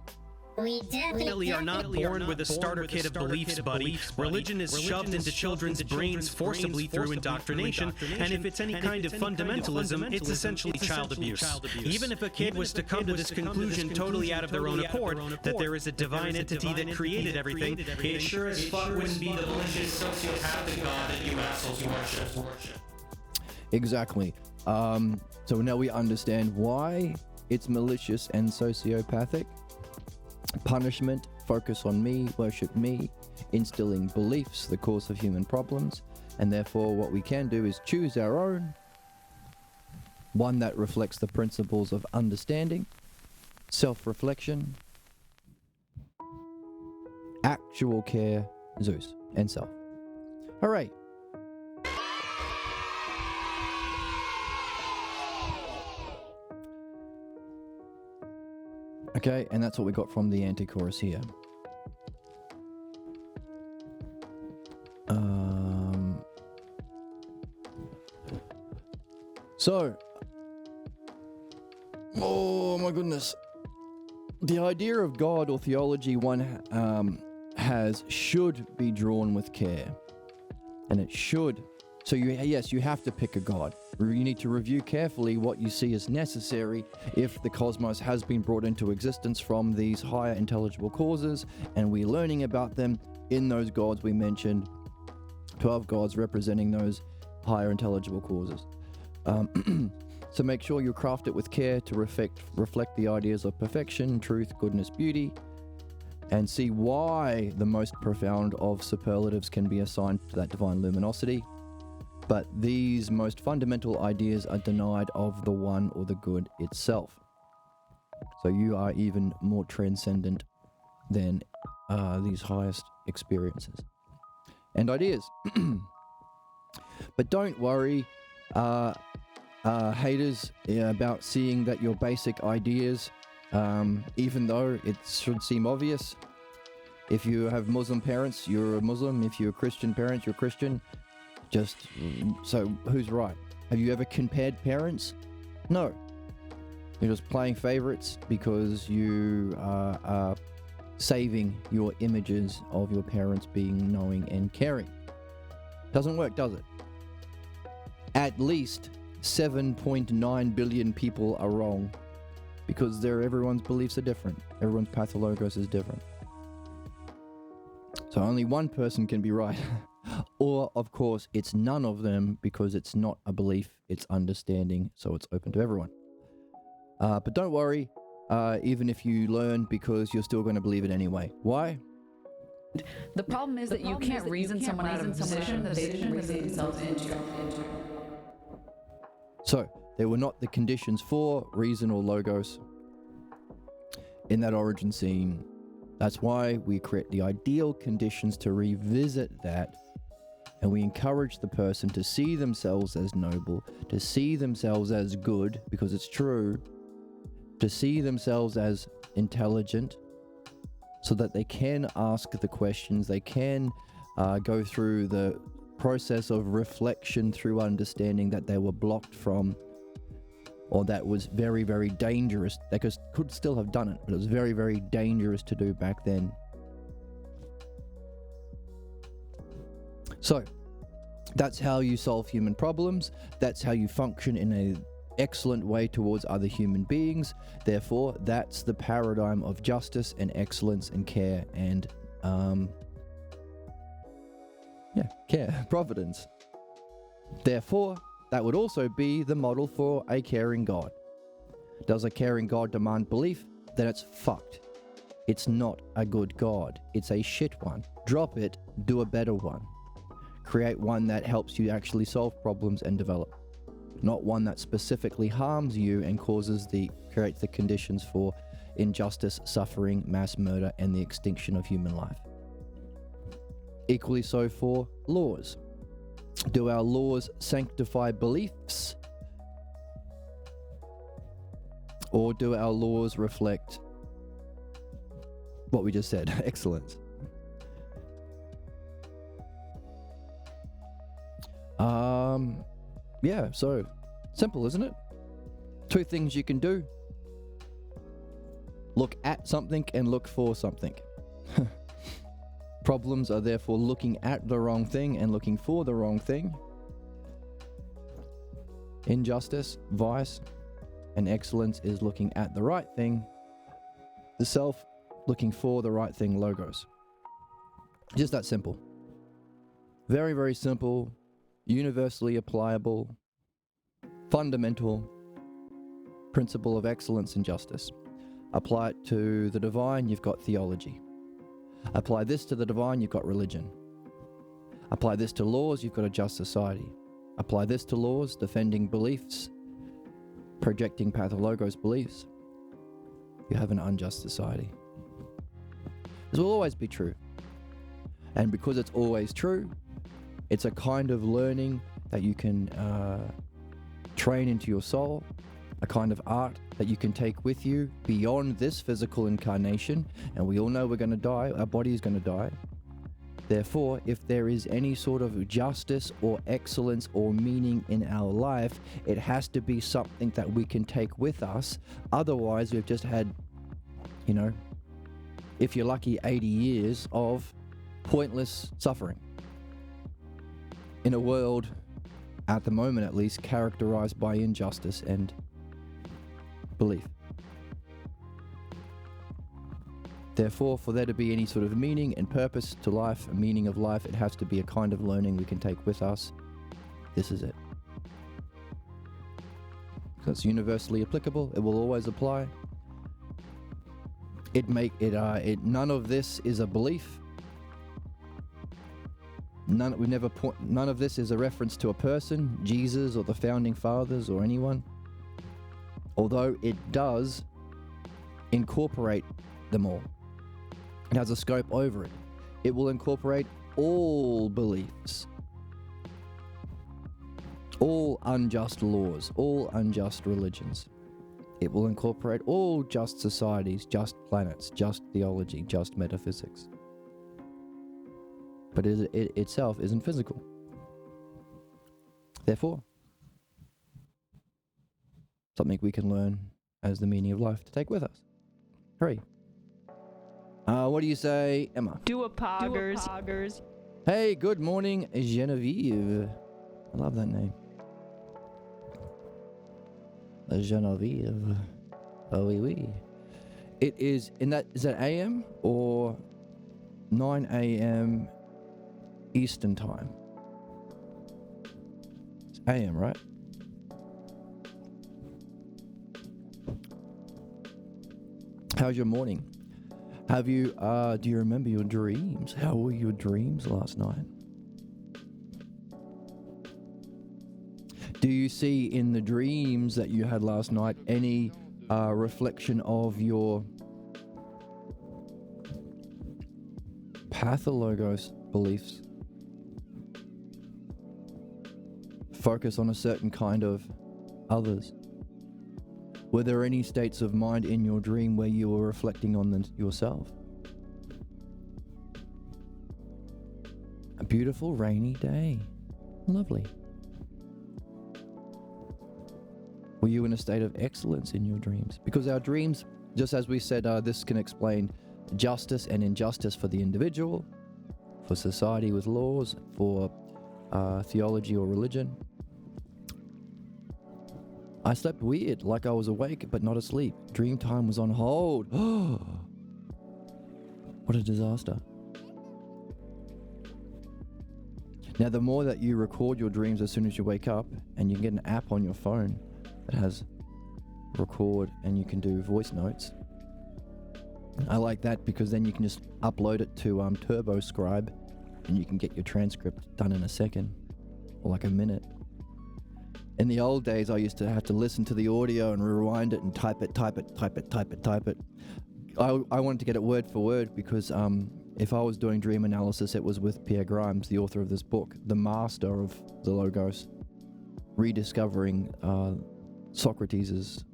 We definitely are not born with a starter kit of beliefs, buddy. Religion is shoved into children's brains forcibly through indoctrination, and if it's any kind of fundamentalism, it's essentially child abuse. Even if a kid was to come to this conclusion totally out of their own accord, that there is a divine entity that created everything, it sure as fuck wouldn't be the malicious sociopathic god that you assholes worship. Exactly. So now we understand why it's malicious and sociopathic. Punishment, focus on me, worship me, instilling beliefs, the cause of human problems, and therefore what we can do is choose our own, one that reflects the principles of understanding, self-reflection, actual care, Zeus, and self. Hooray! Okay, and that's what we got from the anti-chorus here. So, oh my goodness. The idea of God or theology one has should be drawn with care. And it should. So you have to pick a God. You need to review carefully what you see as necessary if the cosmos has been brought into existence from these higher intelligible causes, and we're learning about them in those gods we mentioned, 12 gods representing those higher intelligible causes. So make sure you craft it with care to reflect the ideas of perfection, truth, goodness, beauty, and see why the most profound of superlatives can be assigned to that divine luminosity. But these most fundamental ideas are denied of the one or the good itself. So you are even more transcendent than these highest experiences and ideas. But don't worry, haters, about seeing that your basic ideas, even though it should seem obvious. If you have Muslim parents, you're a Muslim. If you're Christian parents, you're Christian. So who's right? Have you ever compared parents? No. You're just playing favorites because you are saving your images of your parents being knowing and caring. Doesn't work, does it? At least 7.9 billion people are wrong because everyone's beliefs are different. Everyone's pathologos is different. So only one person can be right. Or, of course, it's none of them because it's not a belief, it's understanding, so it's open to everyone. But don't worry, even if you learn, because you're still going to believe it anyway. Why? The problem is that you can't reason someone out of a position that they didn't reason themselves into. So, there were not the conditions for reason or logos in that origin scene. That's why we create the ideal conditions to revisit that, and we encourage the person to see themselves as noble, to see themselves as good, because it's true, to see themselves as intelligent, so that they can ask the questions, they can go through the process of reflection through understanding that they were blocked from, or that was very, very dangerous. They could still have done it, but it was very, very dangerous to do back then. So, that's how you solve human problems. That's how you function in an excellent way towards other human beings. Therefore, that's the paradigm of justice and excellence and care and, providence. Therefore, that would also be the model for a caring God. Does a caring God demand belief? Then it's fucked. It's not a good God. It's a shit one. Drop it, do a better one. Create one that helps you actually solve problems and develop. Not one that specifically harms you and creates the conditions for injustice, suffering, mass murder, and the extinction of human life. Equally so for laws. Do our laws sanctify beliefs? Or do our laws reflect what we just said? Excellence. Yeah, so simple, isn't it? Two things you can do. look at something and look for something. Problems are therefore looking at the wrong thing and looking for the wrong thing. Injustice, vice, and excellence is looking at the right thing. The self looking for the right thing, logos. Just that simple. Very, very simple, universally applicable, fundamental principle of excellence and justice. Apply it to the divine, you've got theology. Apply this to the divine, you've got religion. Apply this to laws, you've got a just society. Apply this to laws, defending beliefs, projecting pathologos beliefs. You have an unjust society. This will always be true. And because it's always true, it's a kind of learning that you can train into your soul, a kind of art that you can take with you beyond this physical incarnation. And we all know we're going to die, our body is going to die. Therefore, if there is any sort of justice or excellence or meaning in our life, it has to be something that we can take with us. Otherwise, we've just had, if you're lucky, 80 years of pointless suffering. In a world, at the moment at least, characterized by injustice and belief. Therefore, for there to be any sort of meaning and purpose to life, a meaning of life, it has to be a kind of learning we can take with us. This is it. So it's universally applicable. It will always apply. None of this is a belief. None of this is a reference to a person, Jesus or the founding fathers or anyone. Although it does incorporate them all. It has a scope over it. It will incorporate all beliefs, all unjust laws, all unjust religions. It will incorporate all just societies, just planets, just theology, just metaphysics. But it itself isn't physical. Therefore, something we can learn as the meaning of life to take with us. Hurry. What do you say, Emma? Do a poggers. Hey, good morning, Genevieve. I love that name. Genevieve. Oh, oui, oui. It is, is that AM or 9 AM Eastern time? It's AM, right? How's your morning? Do you remember your dreams? How were your dreams last night? Do you see in the dreams that you had last night any reflection of your pathologos beliefs? Focus on a certain kind of others. Were there any states of mind in your dream where you were reflecting on them yourself? A beautiful rainy day. Lovely. Were you in a state of excellence in your dreams? Because our dreams, just as we said, this can explain justice and injustice for the individual, for society with laws, for theology or religion. I slept weird, like I was awake but not asleep. Dream time was on hold. What a disaster. Now, the more that you record your dreams as soon as you wake up, and you can get an app on your phone that has record and you can do voice notes. I like that because then you can just upload it to TurboScribe and you can get your transcript done in a second or like a minute. In the old days, I used to have to listen to the audio and rewind it and type it. I wanted to get it word for word because if I was doing dream analysis, it was with Pierre Grimes, the author of this book, the master of the Logos, rediscovering Socrates'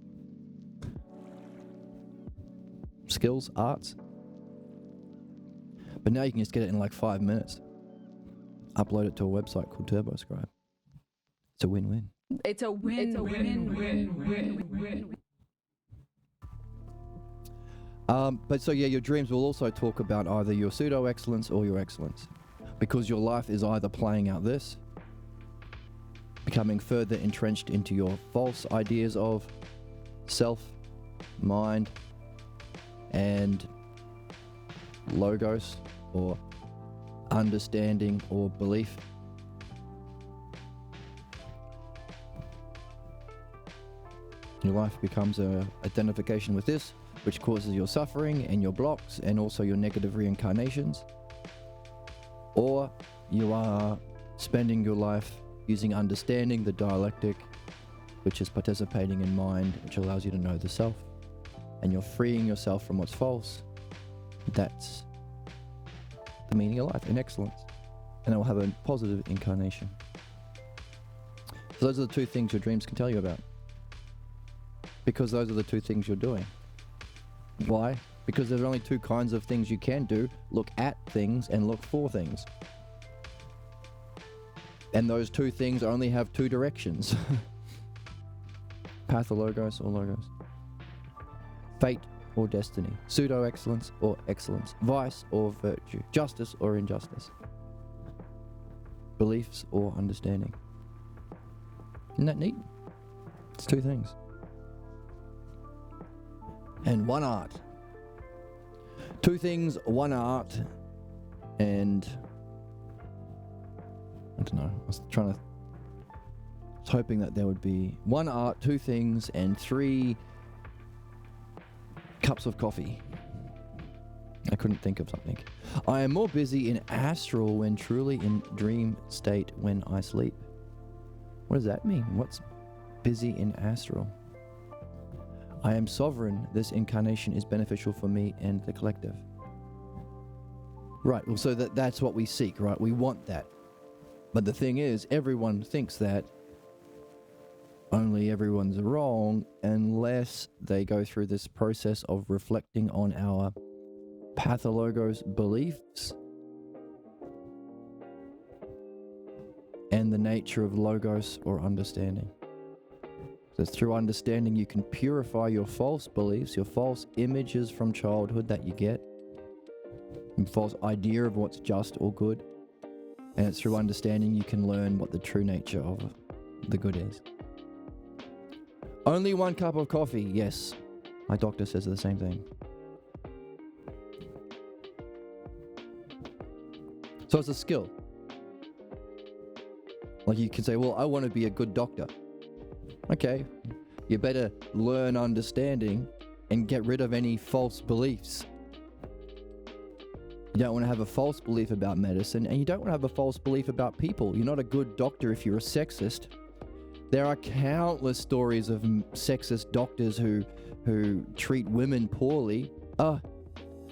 skills, arts. But now you can just get it in like 5 minutes. Upload it to a website called TurboScribe. It's a win-win. It's a win. But so yeah, your dreams will also talk about either your pseudo-excellence or your excellence. Because your life is either playing out this, becoming further entrenched into your false ideas of self, mind, and logos, or understanding, or belief. Your life becomes a identification with this, which causes your suffering and your blocks and also your negative reincarnations. Or you are spending your life using understanding, the dialectic, which is participating in mind, which allows you to know the self. And you're freeing yourself from what's false. That's the meaning of life in excellence. And it will have a positive incarnation. So those are the two things your dreams can tell you about. Because those are the two things you're doing. Why? Because there's only two kinds of things you can do. Look at things and look for things. And those two things only have two directions. Path or logos or logos. Fate or destiny. Pseudo-excellence or excellence. Vice or virtue. Justice or injustice. Beliefs or understanding. Isn't that neat? It's two things. And one art. Two things, one art, and I don't know. I was hoping that there would be one art, two things, and 3 cups of coffee. I couldn't think of something. I am more busy in astral when truly in dream state when I sleep. What does that mean? What's busy in astral? I am sovereign. This incarnation is beneficial for me and the collective. Right, well, so that's what we seek, right? We want that. But the thing is, everyone thinks that. Only everyone's wrong unless they go through this process of reflecting on our pathologos beliefs and the nature of logos or understanding. So through understanding you can purify your false beliefs, your false images from childhood that you get, and false idea of what's just or good. And it's through understanding you can learn what the true nature of the good is. Only 1 cup of coffee, yes. My doctor says the same thing. So it's a skill. Like you can say, well, I want to be a good doctor. Okay, you better learn understanding and get rid of any false beliefs. You don't want to have a false belief about medicine, and you don't want to have a false belief about people. You're not a good doctor if you're a sexist. There are countless stories of sexist doctors who treat women poorly.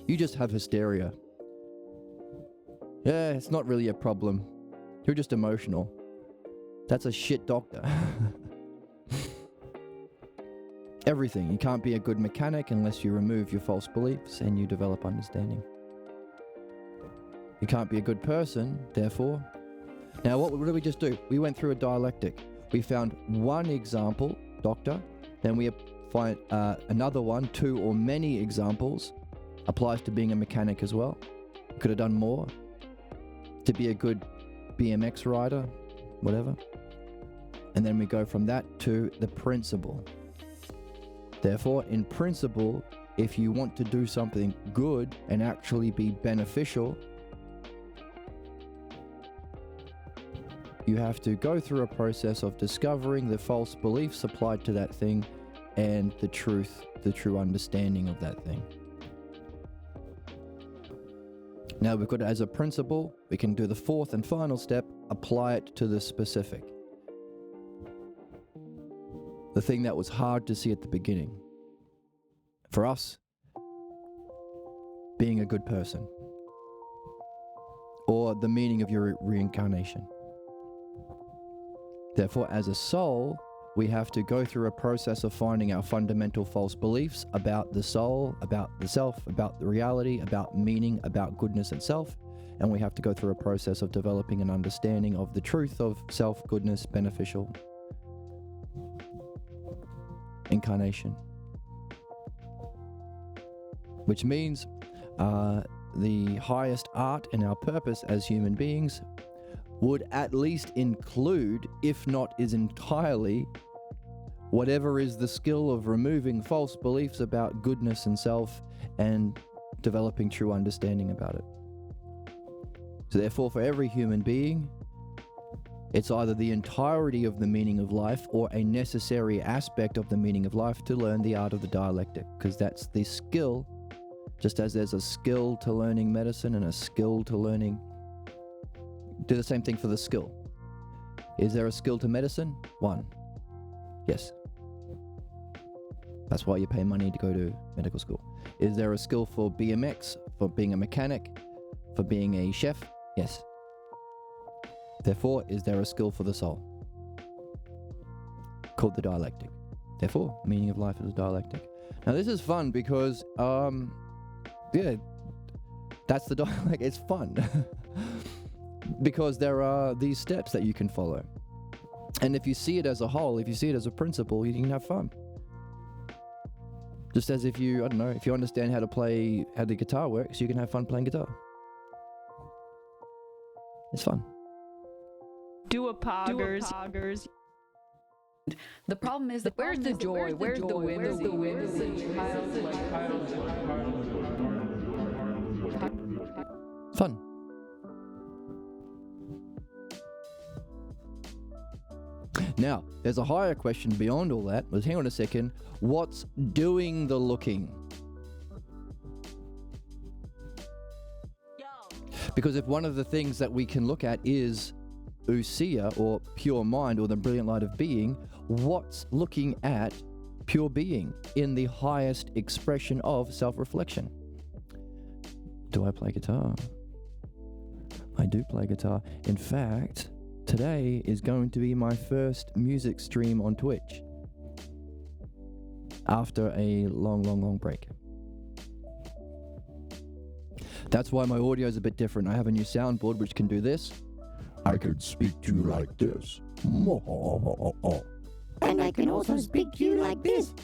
You just have hysteria. Yeah, it's not really a problem. You're just emotional. That's a shit doctor. Everything. You can't be a good mechanic unless you remove your false beliefs and you develop understanding. You can't be a good person, therefore. Now, what did we just do? We went through a dialectic. We found one example, doctor. Then we find another one, 2 or many examples. Applies to being a mechanic as well. Could have done more. To be a good BMX rider, whatever. And then we go from that to the principle. Therefore, in principle, if you want to do something good and actually be beneficial, you have to go through a process of discovering the false beliefs applied to that thing and the truth, the true understanding of that thing. Now we've got it as a principle. We can do the 4th and final step, apply it to the specific. The thing that was hard to see at the beginning. For us, being a good person. Or the meaning of your reincarnation. Therefore, as a soul, we have to go through a process of finding our fundamental false beliefs about the soul, about the self, about the reality, about meaning, about goodness itself. And we have to go through a process of developing an understanding of the truth of self, goodness, beneficial incarnation. which means the highest art and our purpose as human beings would at least include, if not is entirely, whatever is the skill of removing false beliefs about goodness and self and developing true understanding about it. So therefore, for every human being, it's either the entirety of the meaning of life or a necessary aspect of the meaning of life to learn the art of the dialectic, because that's the skill, just as there's a skill to learning medicine and a skill to learning. Do the same thing for the skill. Is there a skill to medicine? One. Yes. That's why you pay money to go to medical school. Is there a skill for BMX, for being a mechanic, for being a chef? Yes. Therefore, is there a skill for the soul? Called the dialectic. Therefore, meaning of life is a dialectic. Now this is fun because, yeah, that's the dialectic. It's fun. Because there are these steps that you can follow. And if you see it as a whole, if you see it as a principle, you can have fun. Just as if you, I don't know, if you understand how the guitar works, you can have fun playing guitar. It's fun. Do a poggers. The problem is that where's the joy? Where's the whimsy? Where's the Fun. Now, there's a higher question beyond all that. Hang on a second. What's doing the looking? Because if one of the things that we can look at is ousia, or pure mind, or the brilliant light of being, what's looking at pure being in the highest expression of self-reflection? Do I play guitar? I do play guitar. In fact, today is going to be my first music stream on Twitch after a long break. That's why my audio is a bit different. I have a new soundboard which can do this. I can speak to you like this. And I can also speak to you like this.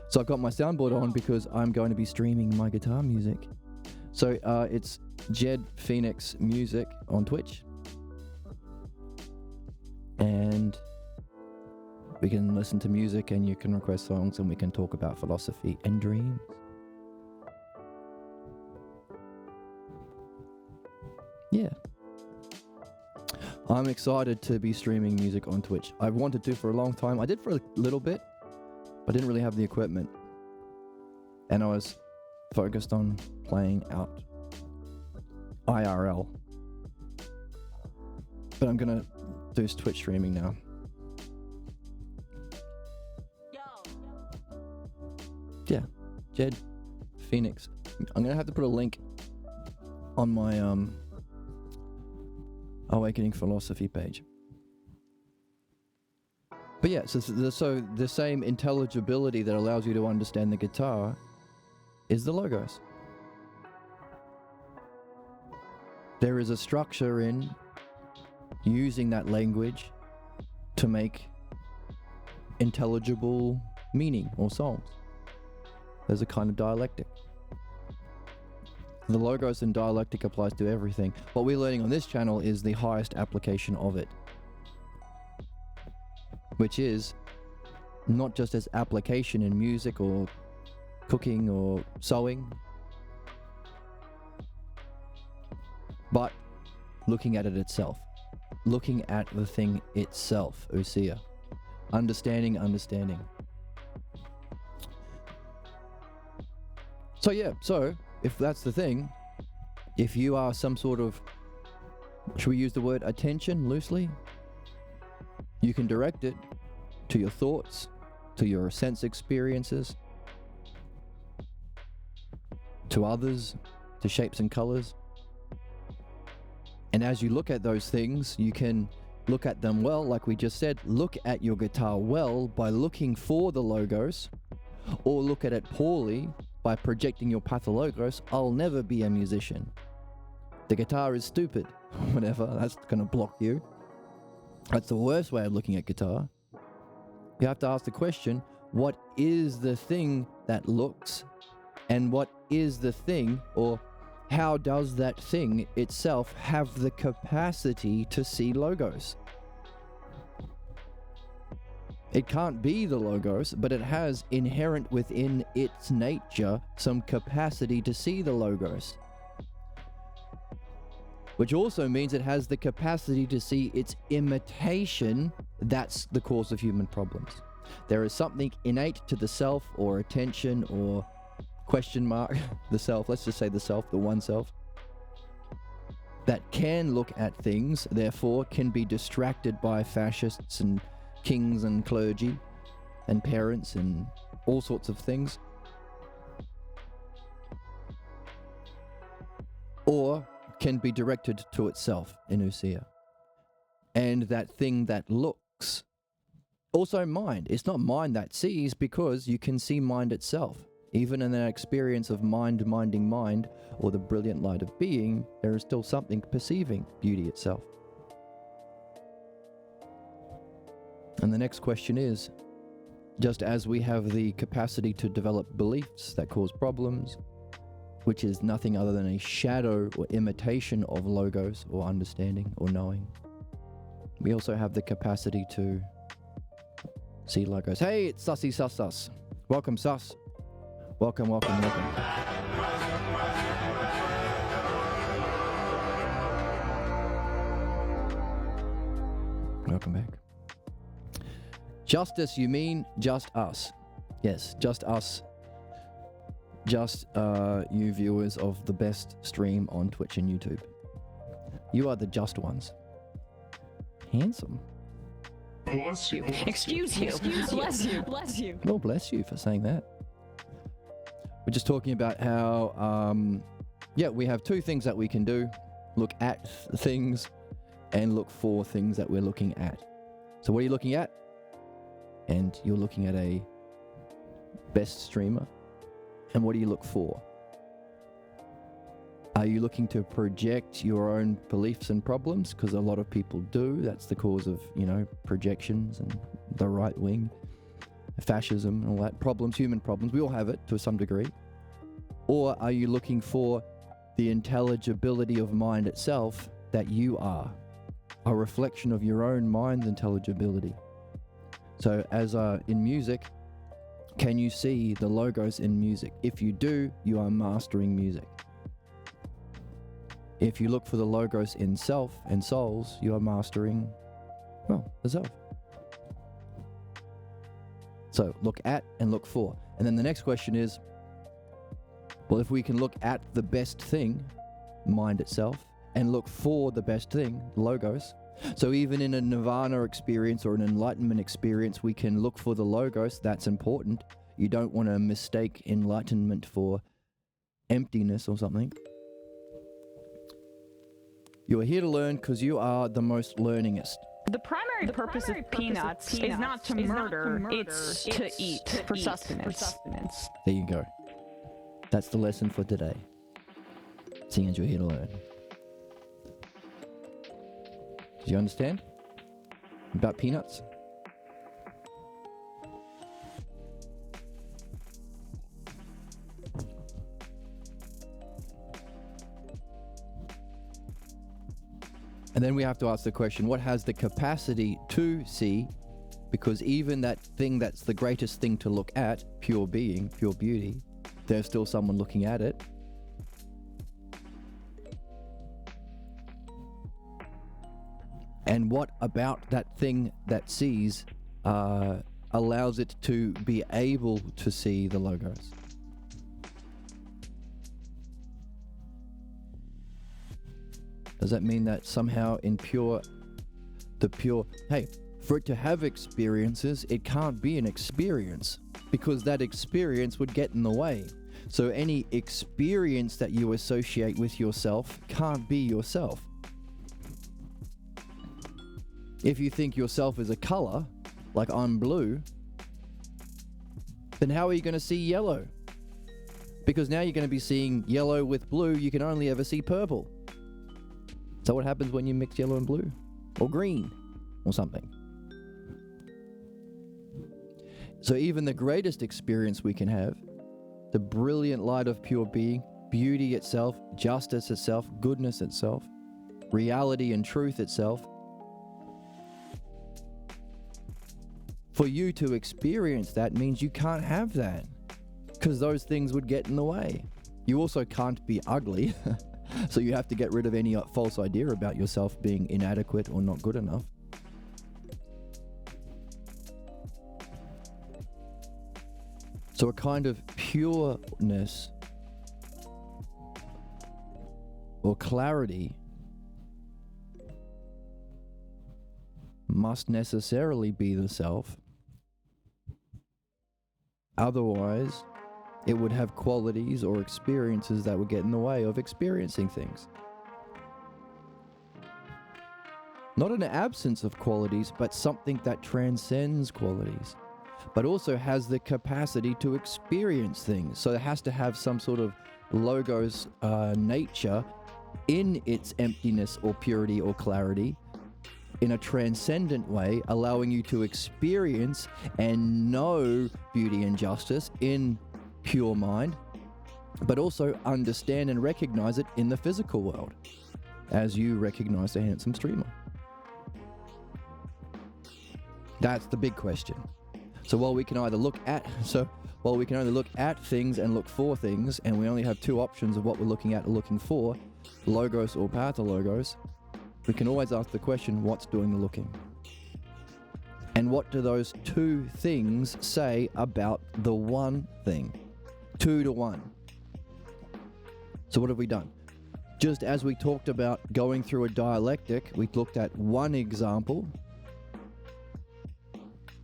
So I've got my soundboard on because I'm going to be streaming my guitar music. So it's Jed Phoenix Music on Twitch. And we can listen to music and you can request songs and we can talk about philosophy and dreams. Yeah. I'm excited to be streaming music on Twitch. I've wanted to for a long time. I did for a little bit, but I didn't really have the equipment. And I was focused on playing out IRL. But I'm gonna do Twitch streaming now. Yeah, Jed Phoenix. I'm gonna have to put a link on my Awakening Philosophy page. But yeah, so the same intelligibility that allows you to understand the guitar is the logos. There is a structure in using that language to make intelligible meaning or songs. There's a kind of dialectic. The logos and dialectic applies to everything. What we're learning on this channel is the highest application of it, which is not just as application in music or cooking or sewing, but looking at it itself, looking at the thing itself, ousia, understanding. So yeah, so if that's the thing, if you are some sort of, should we use the word attention loosely? You can direct it to your thoughts, to your sense experiences, to others, to shapes and colors. And as you look at those things, you can look at them well, like we just said. Look at your guitar well by looking for the logos, or look at it poorly by projecting your pathologos. I'll never be a musician. The guitar is stupid. Whatever, that's gonna block you. That's the worst way of looking at guitar. You have to ask the question, what is the thing that looks, and what is the thing, or how does that thing itself have the capacity to see logos? It can't be the logos, but it has inherent within its nature some capacity to see the logos. Which also means it has the capacity to see its imitation. That's the cause of human problems. There is something innate to the self, or attention, or question mark, the self, let's just say the self, the one self, that can look at things, therefore can be distracted by fascists and kings and clergy and parents and all sorts of things. Or can be directed to itself, Inusia. And that thing that looks, also mind. It's not mind that sees, because you can see mind itself. Even in that experience of mind minding mind, or the brilliant light of being, there is still something perceiving beauty itself. And the next question is, just as we have the capacity to develop beliefs that cause problems, which is nothing other than a shadow or imitation of logos or understanding or knowing, we also have the capacity to see logos. Hey, it's Sussy Sus Sus. Welcome, Sus. Welcome, welcome, welcome. Welcome back. Justice, you mean just us? Yes, just us. Just you viewers of the best stream on Twitch and YouTube. You are the just ones. Handsome. Bless you. Excuse you. Bless you. Bless you. Well, bless you for saying that. We're just talking about how, we have two things that we can do. Look at things and look for things that we're looking at. So what are you looking at? And you're looking at a best streamer. And what do you look for? Are you looking to project your own beliefs and problems? Because a lot of people do. That's the cause of, projections and the right wing, fascism and all that. Problems, human problems. We all have it to some degree. Or are you looking for the intelligibility of mind itself that you are? A reflection of your own mind's intelligibility. So as in music, can you see the logos in music? If you do, you are mastering music. If you look for the logos in self and souls, you are mastering, the self. So look at and look for. And then the next question is, well, if we can look at the best thing, mind itself, and look for the best thing, logos. So even in a nirvana experience or an enlightenment experience, we can look for the logos. That's important. You don't want to mistake enlightenment for emptiness or something. You are here to learn because you are the most learningest. The primary purpose of peanuts is not to murder, it's to eat for sustenance. There you go. That's the lesson for today. Seeing as you're here to learn. Do you understand about peanuts? And then we have to ask the question, what has the capacity to see? Because even that thing that's the greatest thing to look at, pure being, pure beauty, there's still someone looking at it. And what about that thing that sees allows it to be able to see the logos? Does that mean that somehow in for it to have experiences, it can't be an experience because that experience would get in the way. So any experience that you associate with yourself can't be yourself. If you think yourself is a color, like I'm blue, then how are you going to see yellow? Because now you're going to be seeing yellow with blue, you can only ever see purple. So what happens when you mix yellow and blue? Or green? Or something? So even the greatest experience we can have, the brilliant light of pure being, beauty itself, justice itself, goodness itself, reality and truth itself, for you to experience that means you can't have that, because those things would get in the way. You also can't be ugly, so you have to get rid of any false idea about yourself being inadequate or not good enough. So a kind of pureness or clarity must necessarily be the self. Otherwise, it would have qualities or experiences that would get in the way of experiencing things. Not an absence of qualities, but something that transcends qualities, but also has the capacity to experience things. So it has to have some sort of logos nature in its emptiness or purity or clarity, in a transcendent way, allowing you to experience and know beauty and justice in pure mind, but also understand and recognize it in the physical world, as you recognize the handsome streamer. That's the big question. So while we can either look at, while we can only look at things and look for things, and we only have two options of what we're looking at or looking for, logos or pathologos, we can always ask the question, what's doing the looking? And what do those two things say about the one thing? 2 to 1. So what have we done? Just as we talked about going through a dialectic, we looked at one example.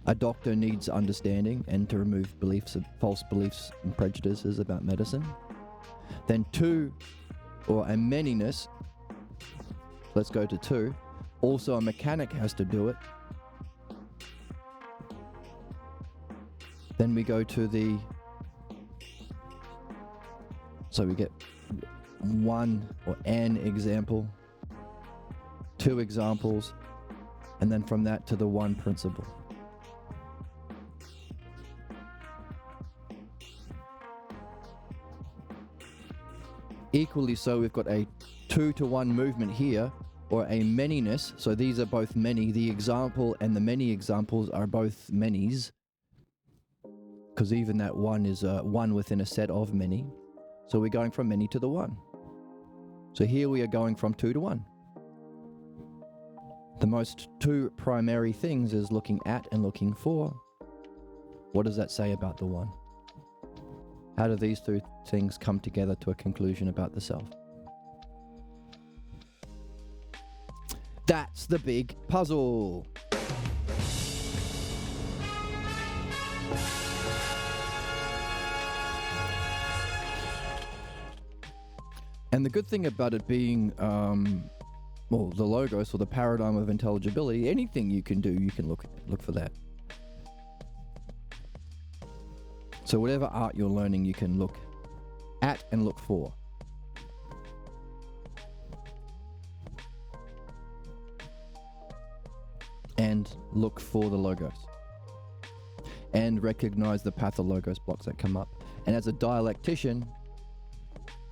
A doctor needs understanding and to remove beliefs, false beliefs and prejudices about medicine. Then 2, or a manyness, let's go to 2. Also a mechanic has to do it. Then we go to the, so we get 1 or an example, 2 examples, and then from that to the 1 principle. Equally so, we've got a 2 to 1 movement here, or a manyness. So these are both many. The example and the many examples are both manys, because even that 1 is 1 within a set of many. So we're going from many to the 1. So here we are going from 2 to 1. The most 2 primary things is looking at and looking for. What does that say about the 1? How do these 2 things come together to a conclusion about the self? That's the big puzzle. And the good thing about it being, well, the logos or the paradigm of intelligibility, anything you can do, you can look for that. So whatever art you're learning, you can look at and look for. And look for the logos. And recognize the pathologos blocks that come up. And as a dialectician,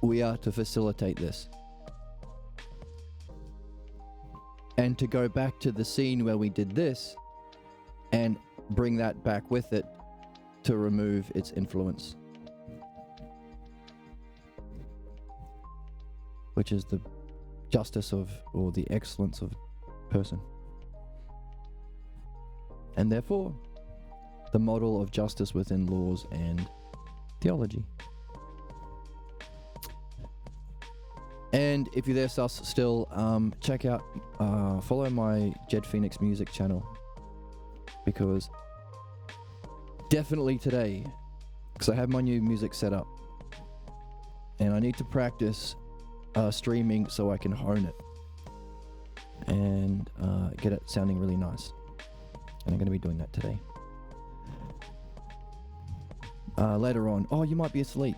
we are to facilitate this. And to go back to the scene where we did this and bring that back with it to remove its influence, which is the justice of, or the excellence of person. And therefore, the model of justice within laws and theology. And if you're there, sus, still, check out, follow my Jed Phoenix music channel, because definitely today, because I have my new music set up, and I need to practice streaming so I can hone it and get it sounding really nice. And I'm going to be doing that today. Later on, oh, you might be asleep.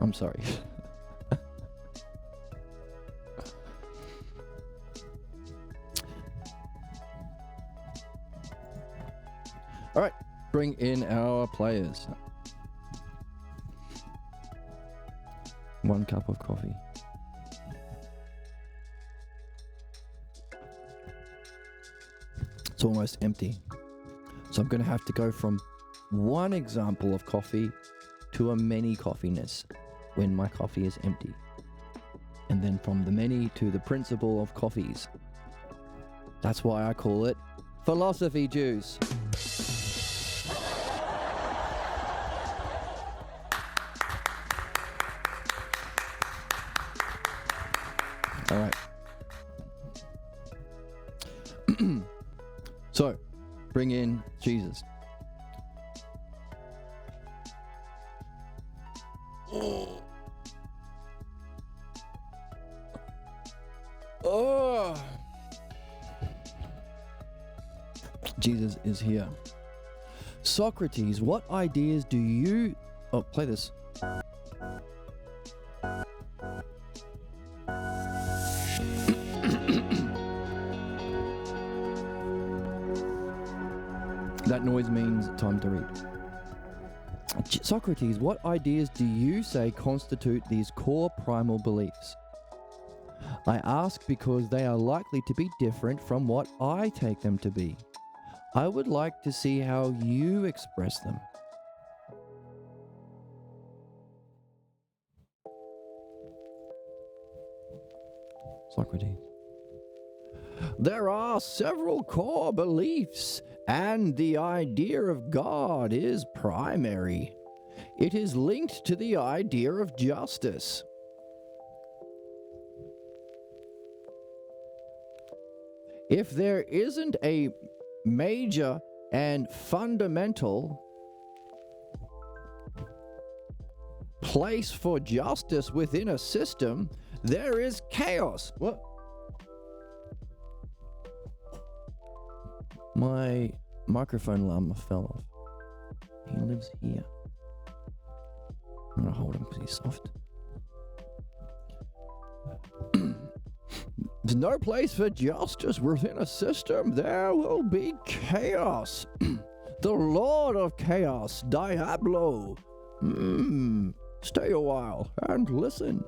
I'm sorry. All right, bring in our players. 1 cup of coffee. It's almost empty. So I'm going to have to go from one example of coffee to a many coffeeness when my coffee is empty. And then from the many to the principle of coffees. That's why I call it philosophy juice. All right. So, bring in Jesus. Oh. Jesus is here. Socrates, what ideas do you... Oh, play this. That noise means time to read. Socrates, what ideas do you say constitute these core primal beliefs? I ask because they are likely to be different from what I take them to be. I would like to see how you express them. Socrates. There are several core beliefs, and the idea of God is primary. It is linked to the idea of justice. If there isn't a major and fundamental place for justice within a system, there is chaos. What? My microphone alarm fell off. He lives here. I'm gonna hold him because he's soft. There's no place for justice within a system. There will be chaos. The Lord of Chaos, Diablo. Stay a while and listen.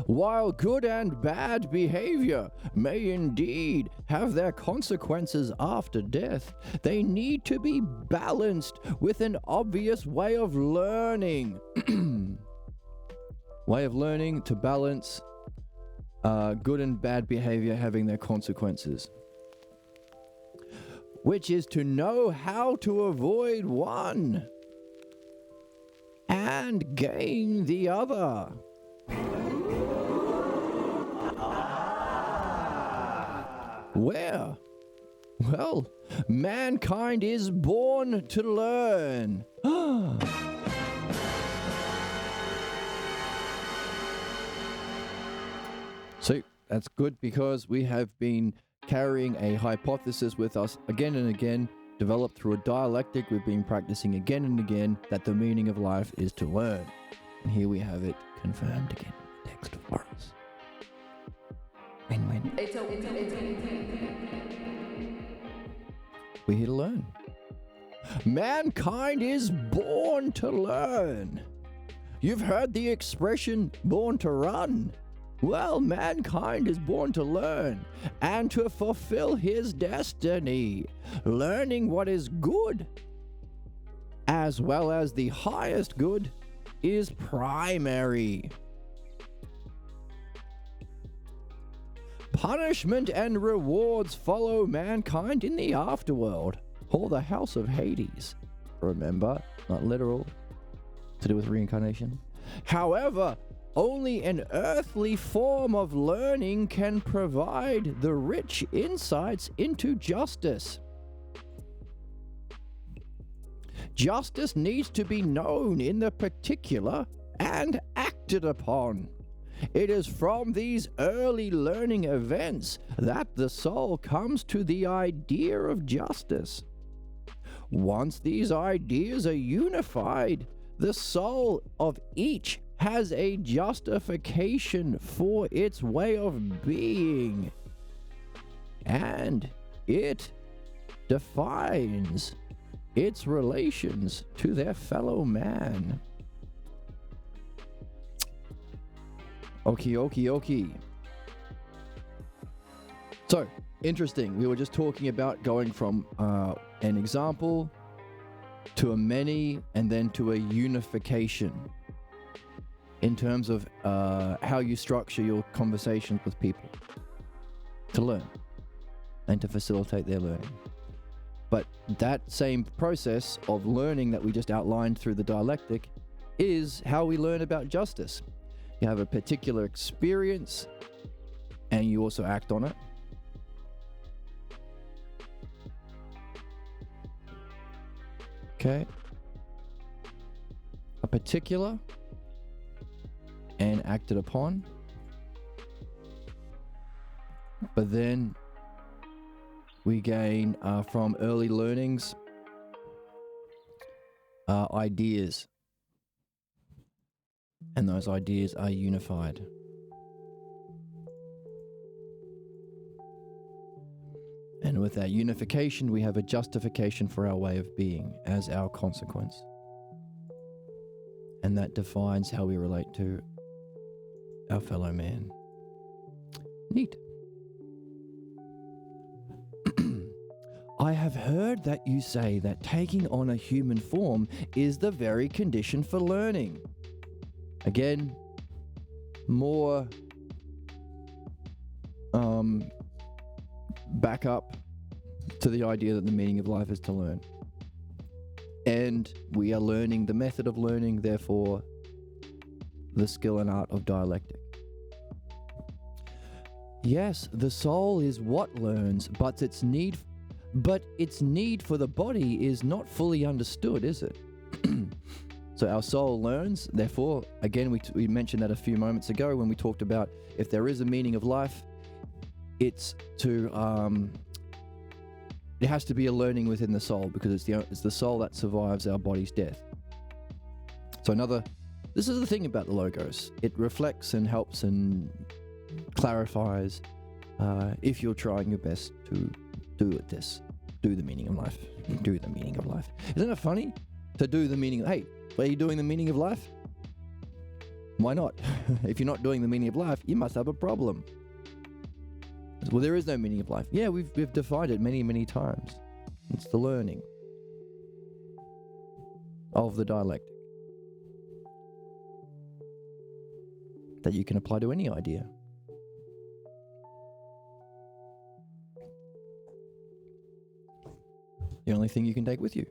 While good and bad behavior may indeed have their consequences after death, they need to be balanced with an obvious way of learning. Way of learning to balance good and bad behavior having their consequences. Which is to know how to avoid one and gain the other. Where? Well, mankind is born to learn. See, that's good because we have been carrying a hypothesis with us again and again, developed through a dialectic we've been practicing again and again, that the meaning of life is to learn. And here we have it confirmed again in the text for us. Win-win. We're here to learn. Mankind is born to learn. You've heard the expression, born to run. Well, mankind is born to learn and to fulfill his destiny, learning what is good, as well as the highest good, is primary. Punishment and rewards follow mankind in the afterworld, or the house of Hades. Remember, not literal, to do with reincarnation. However, only an earthly form of learning can provide the rich insights into justice. Justice needs to be known in the particular and acted upon. It is from these early learning events that the soul comes to the idea of justice. Once these ideas are unified, the soul of each has a justification for its way of being, and it defines its relations to their fellow man. Okie. So, interesting. We were just talking about going from an example to a many and then to a unification in terms of how you structure your conversations with people to learn and to facilitate their learning. But that same process of learning that we just outlined through the dialectic is how we learn about justice. You have a particular experience and you also act on it. Okay. A particular and acted upon. But then we gain from early learnings ideas. And those ideas are unified. And with that unification, we have a justification for our way of being as our consequence. And that defines how we relate to our fellow man. Neat. I have heard that you say that taking on a human form is the very condition for learning. Again, more back up to the idea that the meaning of life is to learn. And we are learning the method of learning, therefore the skill and art of dialectic. Yes, the soul is what learns, but its need for the body is not fully understood, is it? So our soul learns, therefore, again, we mentioned that a few moments ago when we talked about if there is a meaning of life, it's to, it has to be a learning within the soul, because it's the soul that survives our body's death. So this is the thing about the logos. It reflects and helps and clarifies if you're trying your best to do the meaning of life. Do the meaning of life. Isn't it funny to do the meaning? Hey, are you doing the meaning of life? Why not? If you're not doing the meaning of life, you must have a problem. Well, there is no meaning of life. Yeah, we've defined it many, many times. It's the learning of the dialectic that you can apply to any idea. The only thing you can take with you.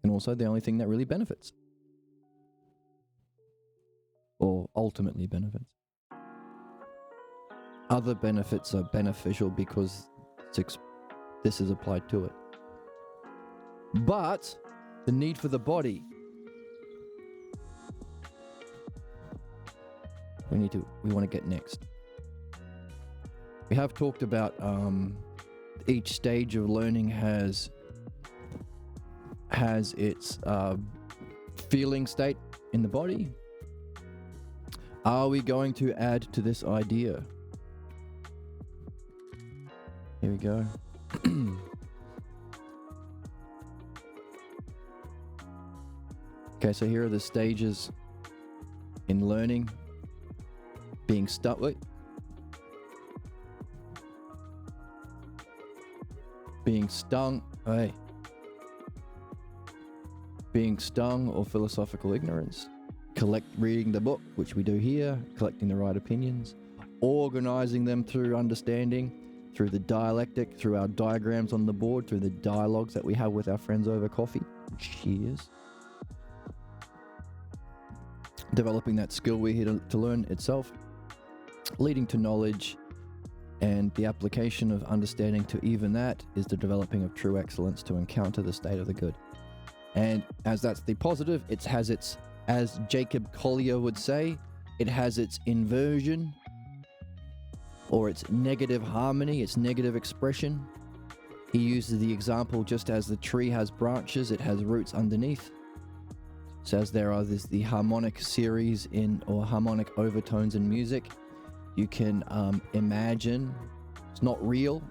And also the only thing that really benefits. Or ultimately benefits. Other benefits are beneficial because this is applied to it. But the need for the body, we want to get next. We have talked about each stage of learning has its feeling state in the body. Are we going to add to this idea? Here we go. Okay, so here are the stages in learning. Being stuck. Being stung. Hey. Being stung or philosophical ignorance. Reading the book, which we do here. Collecting the right opinions. Organizing them through understanding. Through the dialectic. Through our diagrams on the board. Through the dialogues that we have with our friends over coffee. Cheers. Developing that skill we're here to learn itself. Leading to knowledge. And the application of understanding to even that is the developing of true excellence to encounter the state of the good. And as that's the positive, it has its, as Jacob Collier would say, it has its inversion or its negative harmony, its negative expression. He uses the example just as the tree has branches, it has roots underneath. So as there are the harmonic series or harmonic overtones in music, you can imagine, it's not real.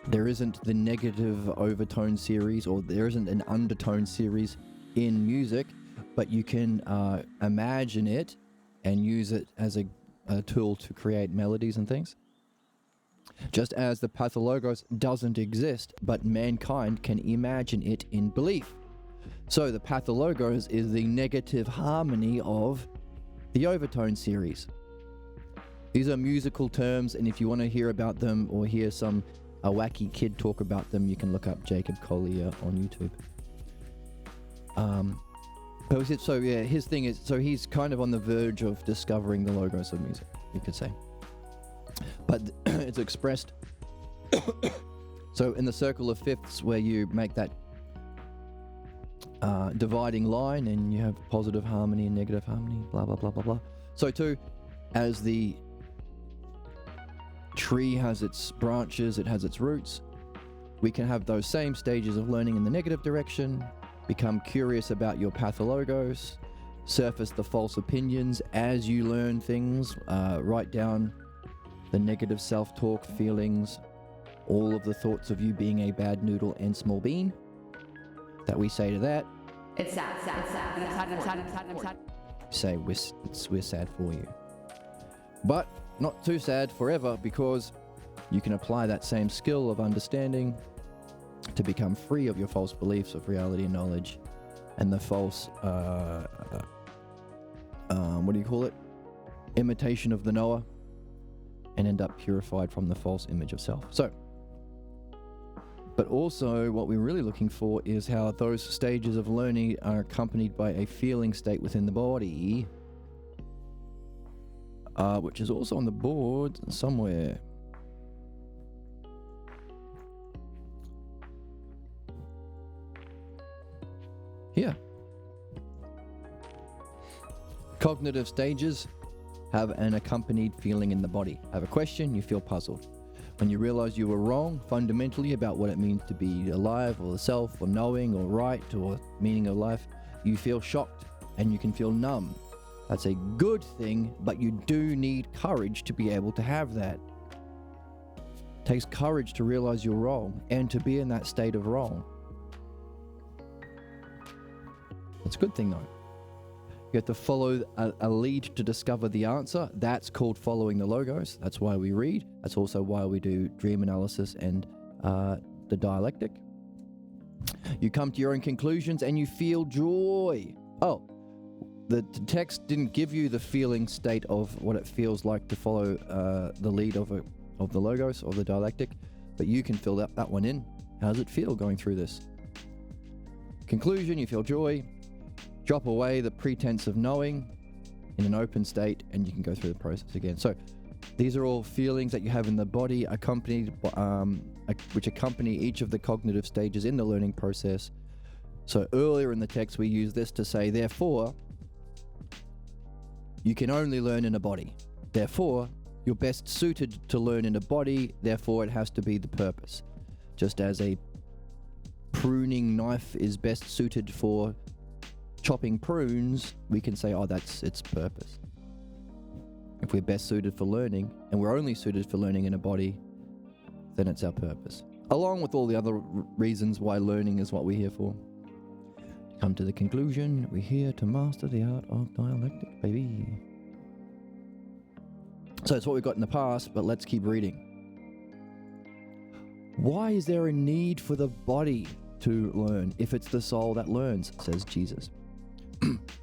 There isn't the negative overtone series, or there isn't an undertone series in music, but you can imagine it and use it as a tool to create melodies and things. Just as the pathologos doesn't exist, but mankind can imagine it in belief. So the pathologos is the negative harmony of the overtone series. These are musical terms, and if you want to hear about them or hear a wacky kid talk about them, you can look up Jacob Collier on YouTube. So yeah, his thing is, so he's kind of on the verge of discovering the logos of music, you could say. But it's expressed. So in the circle of fifths, where you make that dividing line, and you have positive harmony and negative harmony, blah blah blah blah blah. So too, as the tree has its branches, it has its roots, we can have those same stages of learning in the negative direction, become curious about your pathologos, surface the false opinions as you learn things, write down the negative self-talk, feelings, all of the thoughts of you being a bad noodle and small bean that we say to that. It's sad, and it's sad. Say we're sad for you. But not too sad forever, because you can apply that same skill of understanding to become free of your false beliefs of reality and knowledge and the false, imitation of the knower, and end up purified from the false image of self. So, but also what we're really looking for is how those stages of learning are accompanied by a feeling state within the body, which is also on the board somewhere. Here. Cognitive stages have an accompanied feeling in the body. Have a question, you feel puzzled. When you realize you were wrong fundamentally about what it means to be alive or the self or knowing or right or meaning of life, you feel shocked and you can feel numb. That's a good thing, but you do need courage to be able to have that. It takes courage to realize you're wrong and to be in that state of wrong. It's a good thing though. You have to follow a lead to discover the answer. That's called following the logos. That's why we read. That's also why we do dream analysis and the dialectic. You come to your own conclusions and you feel joy. Oh, the text didn't give you the feeling state of what it feels like to follow the lead of the logos or the dialectic, but you can fill that one in. How does it feel going through this? Conclusion, you feel joy. Drop away the pretense of knowing in an open state, and you can go through the process again. So these are all feelings that you have in the body, accompanied which accompany each of the cognitive stages in the learning process. So earlier in the text, we use this to say, therefore, you can only learn in a body. Therefore, you're best suited to learn in a body. Therefore, it has to be the purpose. Just as a pruning knife is best suited for chopping prunes, we can say, oh, that's its purpose. If we're best suited for learning, and we're only suited for learning in a body, then it's our purpose. Along with all the other reasons why learning is what we're here for. come to the conclusion, we're here to master the art of dialectic, baby. So that's what we've got in the past, but let's keep reading. Why is there a need for the body to learn if it's the soul that learns, says Jesus.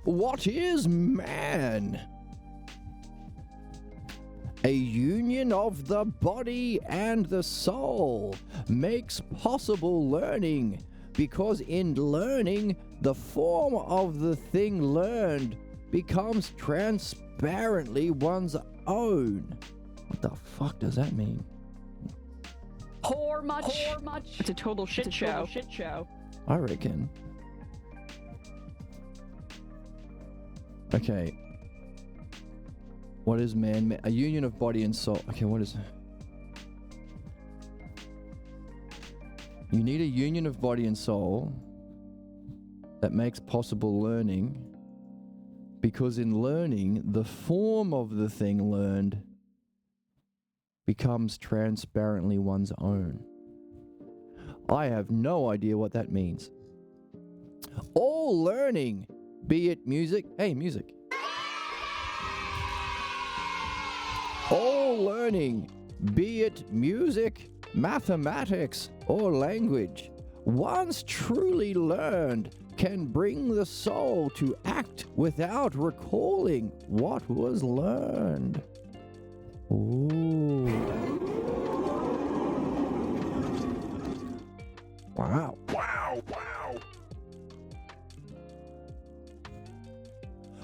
What is man? A union of the body and the soul makes possible learning, because in learning, the form of the thing learned becomes transparently one's own. What the fuck does that mean? Pour much. It's a total shit show. I reckon. Okay. What is man? A union of body and soul. Okay, what is... You need a union of body and soul that makes possible learning, because in learning, the form of the thing learned becomes transparently one's own. I have no idea what that means. All learning, be it music... Hey, music. All learning, be it music, mathematics, or language, once truly learned, can bring the soul to act without recalling what was learned. Ooh. Wow.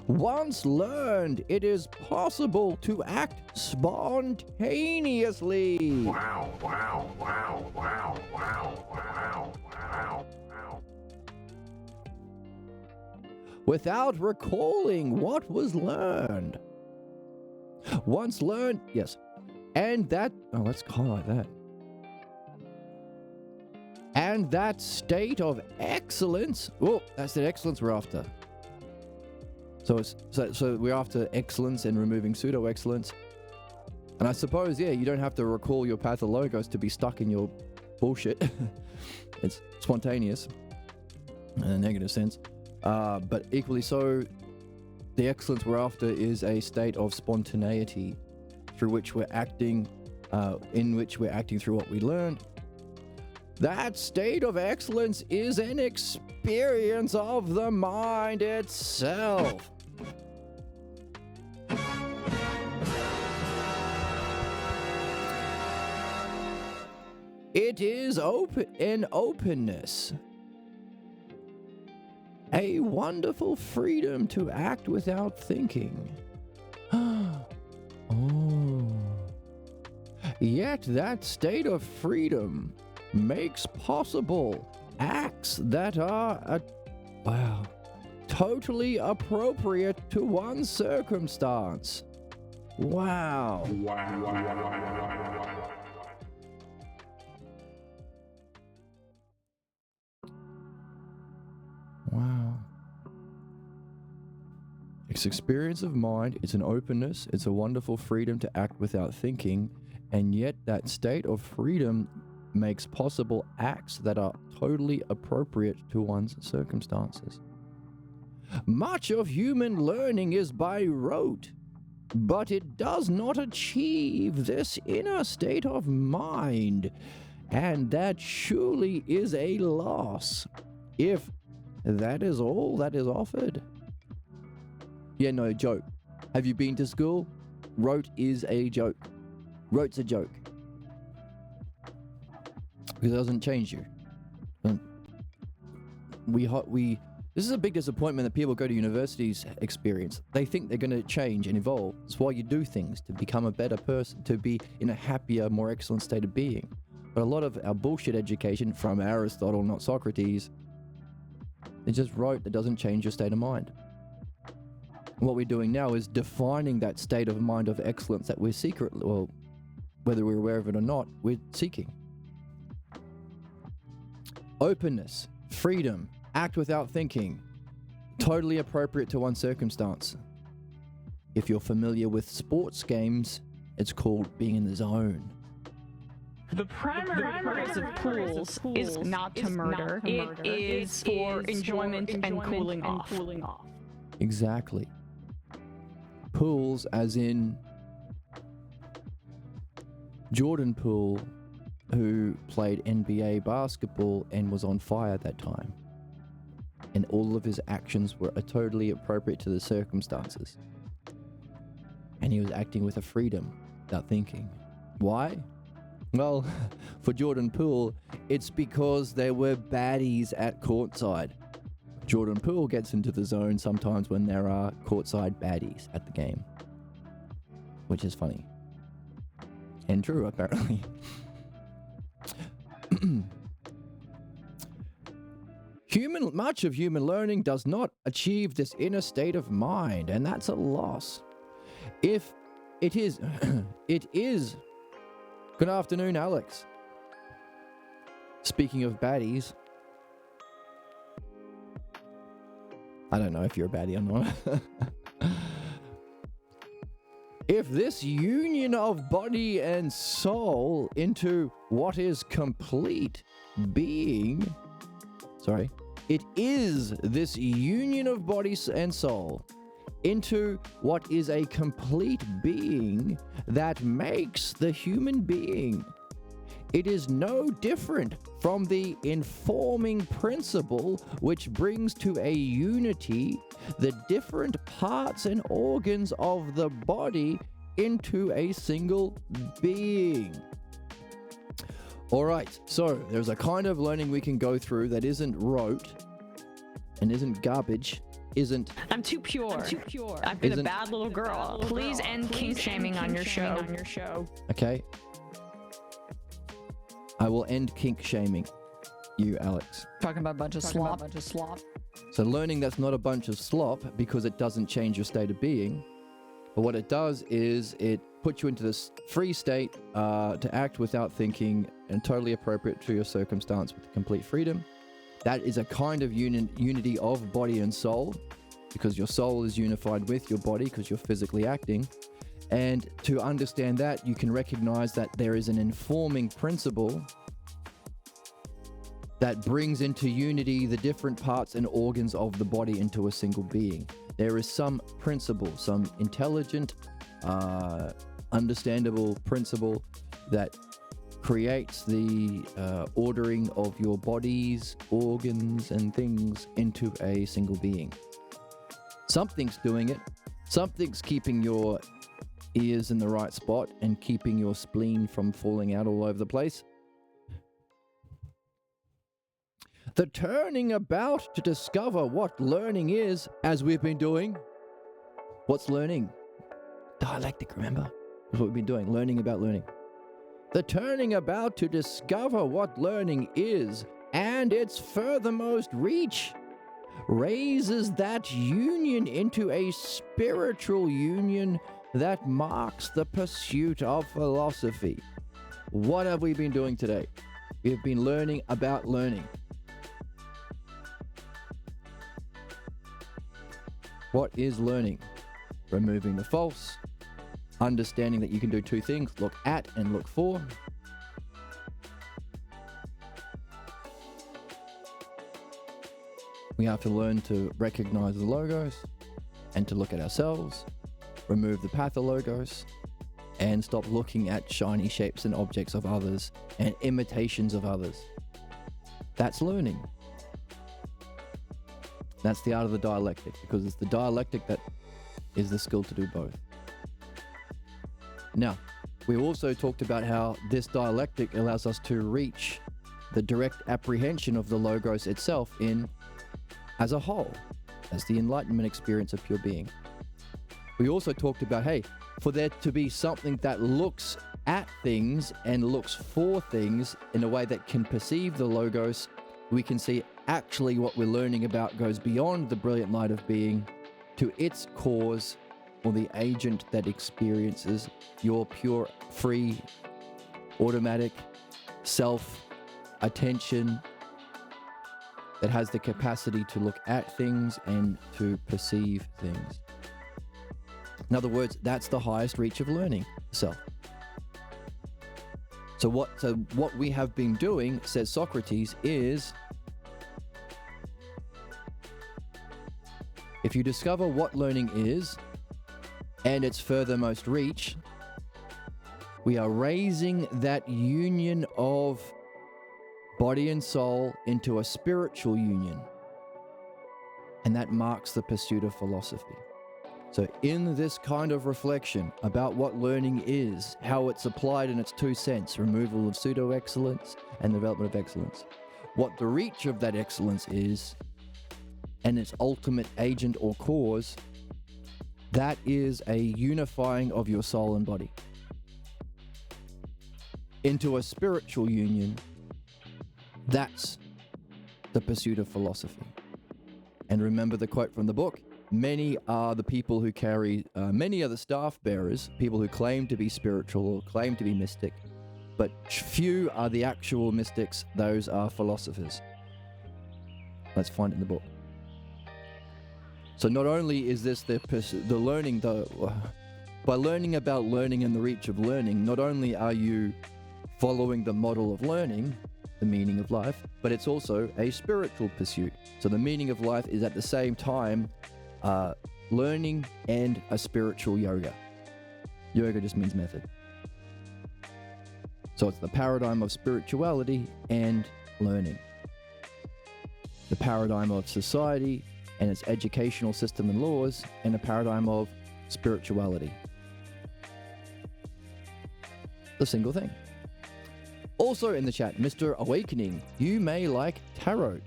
Once learned, it is possible to act spontaneously. Without recalling what was learned. Once learned, yes. And that, oh, let's highlight that. And that state of excellence, oh, that's the excellence we're after. So we're after excellence and removing pseudo-excellence. And I suppose, yeah, you don't have to recall your pathologos to be stuck in your bullshit. It's spontaneous in a negative sense. But equally so, the excellence we're after is a state of spontaneity through which we're acting, in which we're acting through what we learned. That state of excellence is an experience of the mind itself. It is an openness, a wonderful freedom to act without thinking. Oh. Yet that state of freedom makes possible acts that are, totally appropriate to one's circumstance. Wow. Wow. It's experience of mind, it's an openness, it's a wonderful freedom to act without thinking, and yet that state of freedom makes possible acts that are totally appropriate to one's circumstances. Much of human learning is by rote, but it does not achieve this inner state of mind, and that surely is a loss, if that is all that is offered. Yeah, no, joke. Have you been to school? Rote is a joke. Rote's a joke. Because it doesn't change you. This is a big disappointment that people go to universities experience. They think they're going to change and evolve. That's why you do things, to become a better person, to be in a happier, more excellent state of being. But a lot of our bullshit education from Aristotle, not Socrates, it's just rote that doesn't change your state of mind. And what we're doing now is defining that state of mind of excellence that we're secretly, well, whether we're aware of it or not, we're seeking. Openness, freedom, act without thinking, totally appropriate to one's circumstance. If you're familiar with sports games, it's called being in the zone. The primary purpose of pools is not to murder. It is for enjoyment and cooling off. Exactly. Pools, as in Jordan Poole, who played NBA basketball and was on fire at that time. And all of his actions were totally appropriate to the circumstances. And he was acting with a freedom without thinking. Why? Well, for Jordan Poole, it's because there were baddies at courtside. Jordan Poole gets into the zone sometimes when there are courtside baddies at the game. Which is funny. And true, apparently. Much of human learning does not achieve this inner state of mind, and that's a loss. If it is, it is. Good afternoon, Alex. Speaking of baddies, I don't know if you're a baddie or not. If this union of body and soul into what is complete being, it is this union of body and soul into what is a complete being that makes the human being. It is no different from the informing principle which brings to a unity the different parts and organs of the body into a single being. Alright, so there's a kind of learning we can go through that isn't rote and isn't garbage, isn't... I'm too pure. I've been a bad little girl. Please end kink shaming on your show. Okay. I will end kink shaming you, Alex. Talking about a bunch of slop. So learning that's not a bunch of slop because it doesn't change your state of being. But what it does is it puts you into this free state to act without thinking and totally appropriate to your circumstance with complete freedom. That is a kind of unity of body and soul because your soul is unified with your body because you're physically acting. And to understand that, you can recognize that there is an informing principle that brings into unity the different parts and organs of the body into a single being. There is some principle, some intelligent, understandable principle that creates the ordering of your body's organs and things into a single being. Something's doing it. Something's keeping your ears in the right spot and keeping your spleen from falling out all over the place. The turning about to discover what learning is, as we've been doing. What's learning? Dialectic, remember? That's what we've been doing, learning about learning. The turning about to discover what learning is and its furthermost reach raises that union into a spiritual union that marks the pursuit of philosophy. What have we been doing today? We've been learning about learning. What is learning? Removing the false, understanding that you can do two things, look at and look for. We have to learn to recognize the logos and to look at ourselves, remove the pathologos, and stop looking at shiny shapes and objects of others and imitations of others. That's learning. That's the art of the dialectic, because it's the dialectic that is the skill to do both. Now, we also talked about how this dialectic allows us to reach the direct apprehension of the logos itself as a whole, as the enlightenment experience of pure being. We also talked about, hey, for there to be something that looks at things and looks for things in a way that can perceive the logos, we can see actually what we're learning about goes beyond the brilliant light of being to its cause, or the agent that experiences your pure, free, automatic self-attention that has the capacity to look at things and to perceive things. In other words, that's the highest reach of learning, self. So what we have been doing, says Socrates, is if you discover what learning is and its furthermost reach, we are raising that union of body and soul into a spiritual union. And that marks the pursuit of philosophy. So in this kind of reflection about what learning is, how it's applied in its two sense, removal of pseudo-excellence and development of excellence, what the reach of that excellence is, and its ultimate agent or cause, that is a unifying of your soul and body into a spiritual union. That's the pursuit of philosophy. And remember the quote from the book, many are the people who carry, many are the staff bearers, people who claim to be spiritual or claim to be mystic, but few are the actual mystics, those are philosophers. Let's find it in the book. So not only is this the learning, by learning about learning and the reach of learning, not only are you following the model of learning, the meaning of life, but it's also a spiritual pursuit. So the meaning of life is at the same time learning and a spiritual yoga. Yoga just means method. So it's the paradigm of spirituality and learning. The paradigm of society and its educational system and laws, and a paradigm of spirituality. The single thing. Also in the chat, Mr. Awakening, you may like tarot.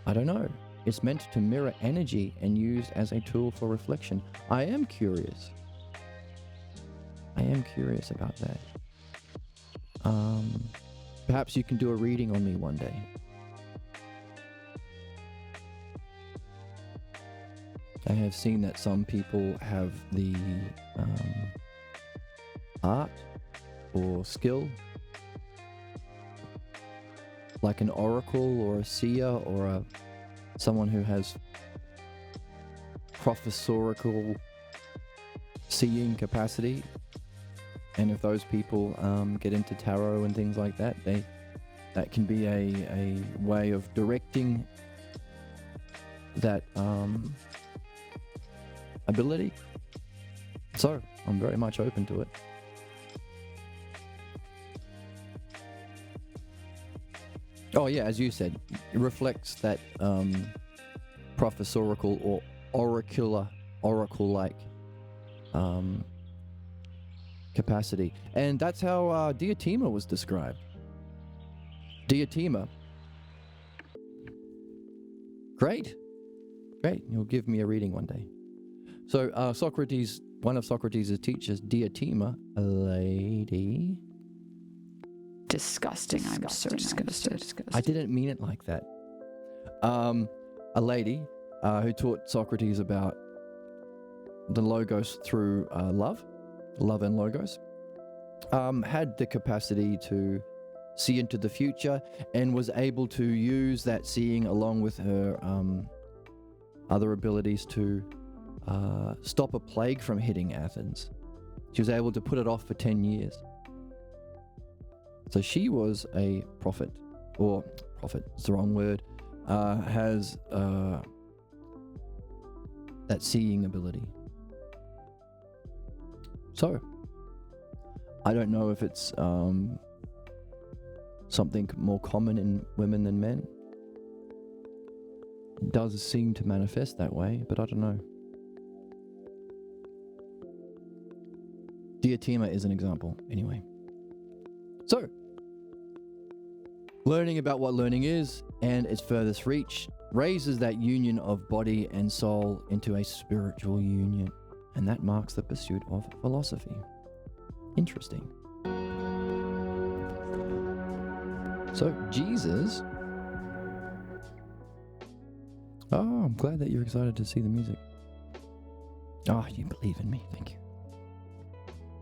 I don't know. It's meant to mirror energy and used as a tool for reflection. I am curious. I am curious about that. Perhaps you can do a reading on me one day. I have seen that some people have the art or skill, like an oracle or a seer or someone who has professorial seeing capacity. And if those people get into tarot and things like that, that can be a way of directing that ability. So I'm very much open to it. Oh yeah, as you said, it reflects that professorial or oracle-like capacity. And that's how Diotima was described. Diotima. Great. You'll give me a reading one day. So Socrates, one of Socrates' teachers, Diotima, a lady. Disgusting. I'm so disgusted. I didn't mean it like that. A lady who taught Socrates about the logos through love and logos, had the capacity to see into the future and was able to use that seeing along with her other abilities to stop a plague from hitting Athens. She was able to put it off for 10 years. So she was a prophet, or prophet, it's the wrong word, has that seeing ability. So, I don't know if it's something more common in women than men. It does seem to manifest that way, but I don't know. Diotima is an example, anyway. So, learning about what learning is and its furthest reach raises that union of body and soul into a spiritual union, and that marks the pursuit of philosophy. Interesting. So, Jesus... Oh, I'm glad that you're excited to see the music. Oh, you believe in me. Thank you.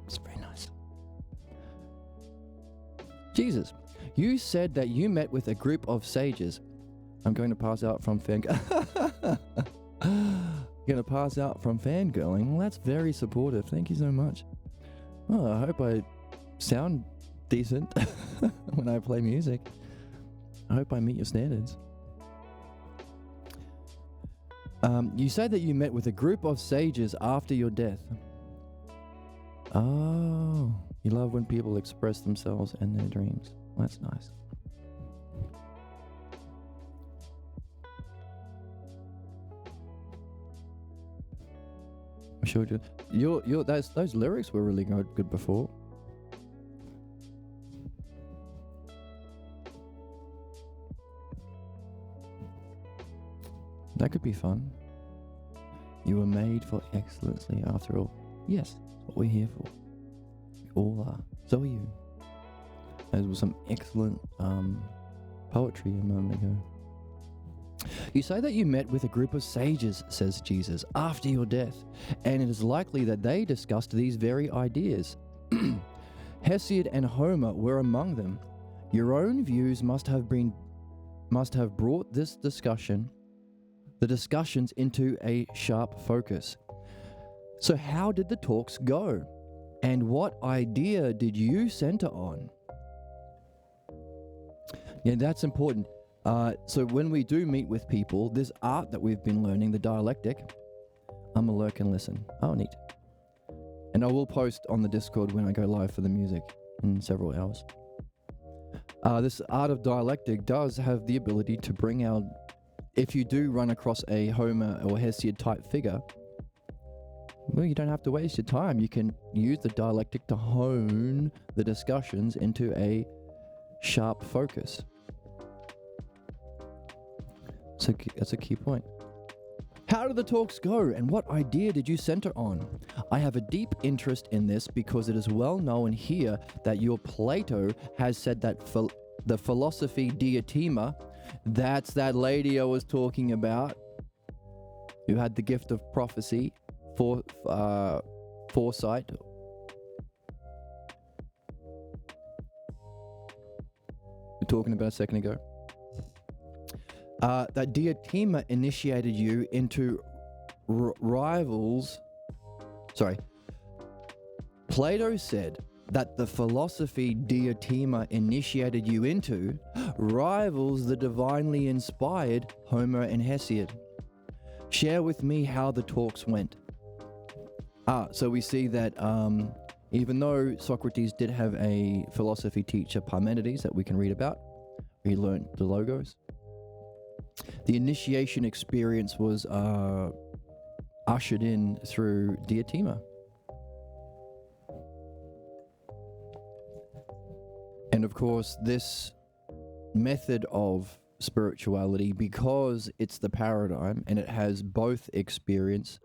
It's very nice. Jesus, you said that you met with a group of sages. I'm going to pass out from fangirling. Well, that's very supportive. Thank you so much. Well, I hope I sound decent when I play music. I hope I meet your standards. You say that you met with a group of sages after your death. Oh, you love when people express themselves and their dreams. That's nice. I showed you. Those lyrics were really good before. That could be fun. You were made for excellency after all. Yes, that's what we're here for. We all are. So are you. There was some excellent poetry a moment ago. You say that you met with a group of sages, says Jesus, after your death, and it is likely that they discussed these very ideas. Hesiod and Homer were among them. Your own views must have brought the discussions into a sharp focus. So how did the talks go? And what idea did you center on? Yeah, that's important. So when we do meet with people, this art that we've been learning, the dialectic, I'm gonna lurk and listen. Oh, neat. And I will post on the Discord when I go live for the music in several hours. This art of dialectic does have the ability to bring out, if you do run across a Homer or Hesiod type figure, well, you don't have to waste your time. You can use the dialectic to hone the discussions into a sharp focus. So that's a key point. How did the talks go, and what idea did you center on? I have a deep interest in this because it is well known here that your Plato has said that the philosophy Diotima, that's that lady I was talking about, who had the gift of prophecy, foresight. We're talking about a second ago. That Diotima initiated you into rivals. Sorry. Plato said that the philosophy Diotima initiated you into rivals the divinely inspired Homer and Hesiod. Share with me how the talks went. So we see that even though Socrates did have a philosophy teacher, Parmenides, that we can read about, he learned the logos. The initiation experience was ushered in through Diotima. And of course, this method of spirituality, because it's the paradigm and it has both experience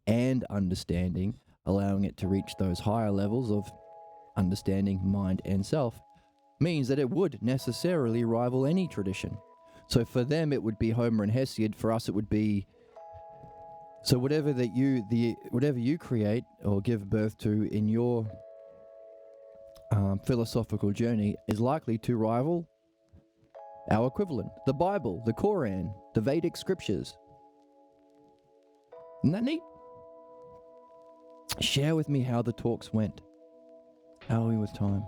and understanding, allowing it to reach those higher levels of understanding mind and self, means that it would necessarily rival any tradition. So for them, it would be Homer and Hesiod. For us, it would be, so whatever you create or give birth to in your philosophical journey is likely to rival our equivalent, the Bible, the Quran, the Vedic scriptures. Isn't that neat? Share with me how the talks went. How are we with time?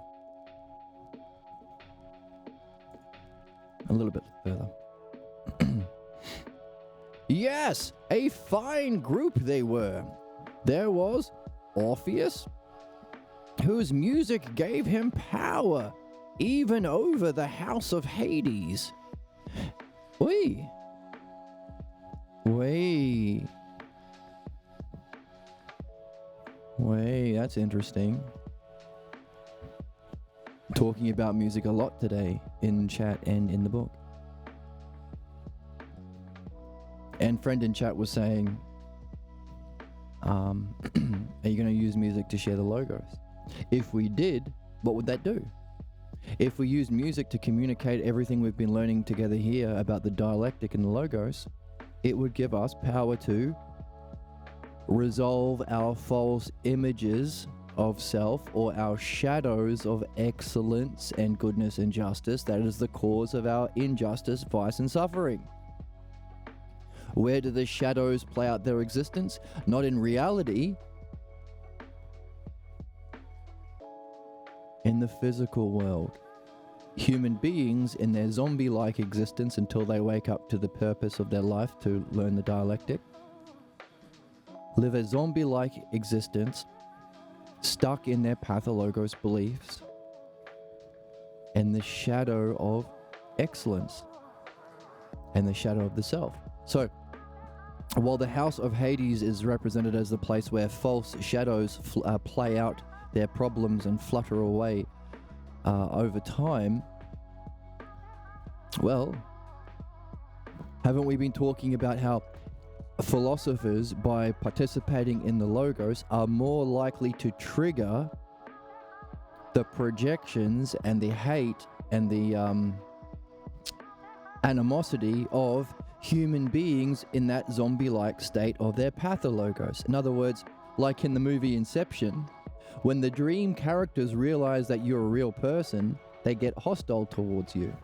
A little bit further. Yes, a fine group they were. There was Orpheus, whose music gave him power, even over the house of Hades. Wait, that's interesting. Talking about music a lot today in chat and in the book. And friend in chat was saying, are you going to use music to share the logos? If we did, what would that do? If we used music to communicate everything we've been learning together here about the dialectic and the logos, it would give us power to resolve our false images of self or our shadows of excellence and goodness and justice that is the cause of our injustice, vice, and suffering. Where do the shadows play out their existence? Not in reality. in the physical world. Human beings in their zombie-like existence until they wake up to the purpose of their life to learn the dialectic, live a zombie-like existence stuck in their pathologos beliefs and the shadow of excellence and the shadow of the self. So, while the house of Hades is represented as the place where false shadows play out their problems and flutter away over time, well, haven't we been talking about how philosophers, by participating in the logos, are more likely to trigger the projections and the hate and the animosity of human beings in that zombie-like state of their pathologos. In other words, like in the movie Inception, when the dream characters realize that you're a real person, they get hostile towards you.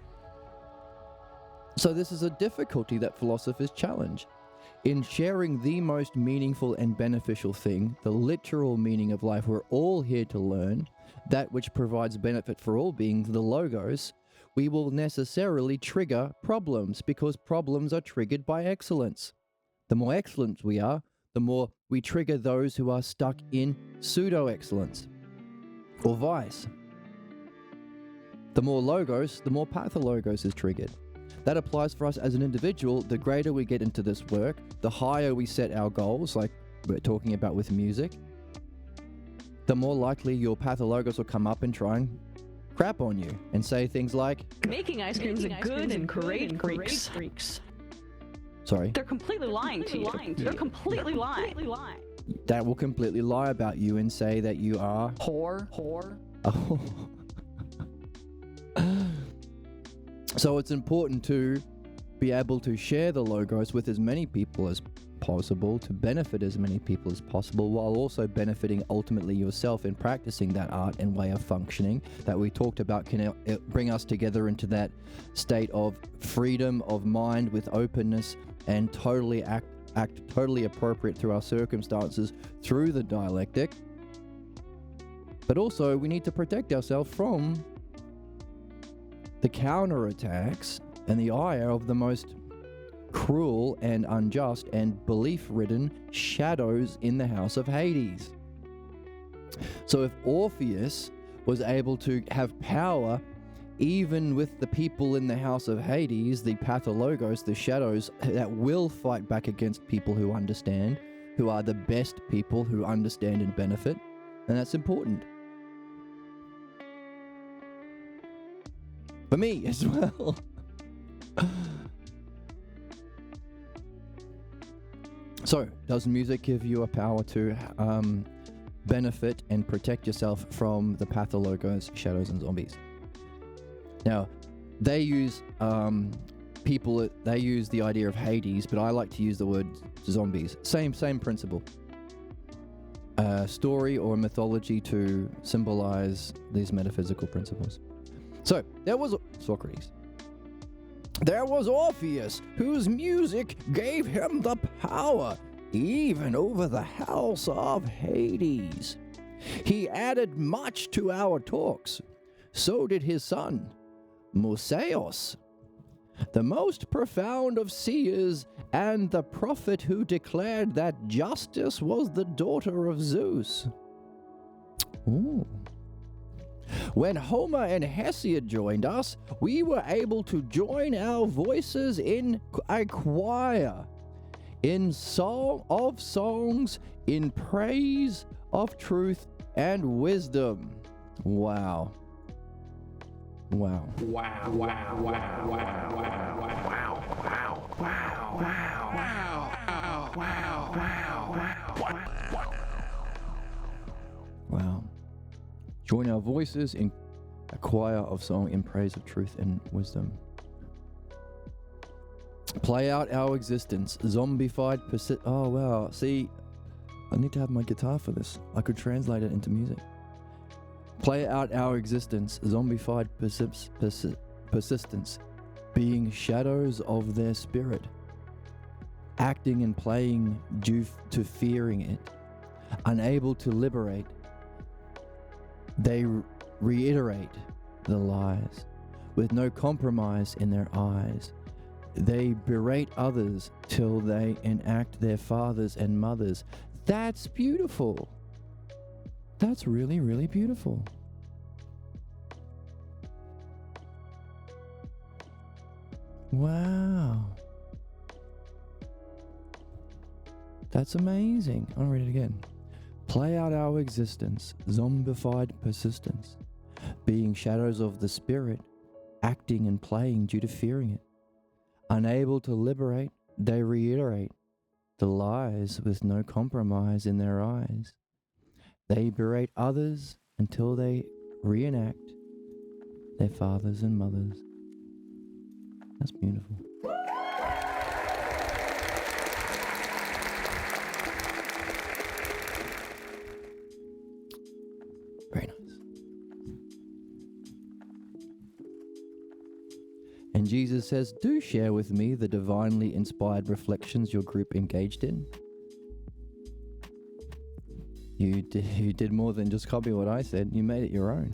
So this is a difficulty that philosophers challenge. In sharing the most meaningful and beneficial thing, the literal meaning of life we're all here to learn, that which provides benefit for all beings, the logos, we will necessarily trigger problems because problems are triggered by excellence. The more excellent we are, the more we trigger those who are stuck in pseudo-excellence or vice. The more logos, the more pathologos is triggered. That applies for us as an individual. The greater we get into this work, the higher we set our goals, like we're talking about with music, the more likely your pathologos will come up and try and crap on you and say things like, Making ice cream is a good and great freaks. sorry, They're completely lying to you. They're completely lying. that will completely lie about you and say that you are Whore. oh. So it's important to be able to share the logos with as many people as possible, to benefit as many people as possible, while also benefiting ultimately yourself in practicing that art and way of functioning that we talked about can bring us together into that state of freedom of mind with openness and totally act totally appropriate through our circumstances through the dialectic. But also we need to protect ourselves from the counterattacks and the ire of the most cruel and unjust and belief-ridden shadows in the house of Hades. So if Orpheus was able to have power even with the people in the house of Hades, the pathologos, the shadows that will fight back against people who understand, who are the best people who understand and benefit, then that's important. For me as well. So, does music give you a power to benefit and protect yourself from the pathologos, shadows, and zombies? Now, they use they use the idea of Hades, but I like to use the word zombies. Same principle. Story or mythology to symbolize these metaphysical principles. So, there was Socrates. There was Orpheus, whose music gave him the power, even over the house of Hades. He added much to our talks. So did his son, Museos, the most profound of seers and the prophet who declared that justice was the daughter of Zeus. Ooh. When Homer and Hesiod joined us, we were able to join our voices in a choir, in song of songs, in praise of truth and wisdom. Wow. Wow. Wow, wow, wow, wow, wow, wow, wow, wow, wow, wow, wow, wow. Wow. Join our voices in a choir of song in praise of truth and wisdom. Play out our existence, zombified oh wow, see, I need to have my guitar for this. I could translate it into music. Play out our existence, zombified persistence, being shadows of their spirit, acting and playing due to fearing it, unable to liberate. They reiterate the lies with no compromise in their eyes. They berate others till they enact their fathers and mothers. That's beautiful. That's really, really beautiful. Wow. That's amazing. I'll read it again. Play out our existence, zombified persistence, being shadows of the spirit, acting and playing due to fearing it. Unable to liberate, they reiterate the lies with no compromise in their eyes. They berate others until they reenact their fathers and mothers. That's beautiful. Very nice. And Jesus says, do share with me the divinely inspired reflections your group engaged in. You did more than just copy what I said. You made it your own.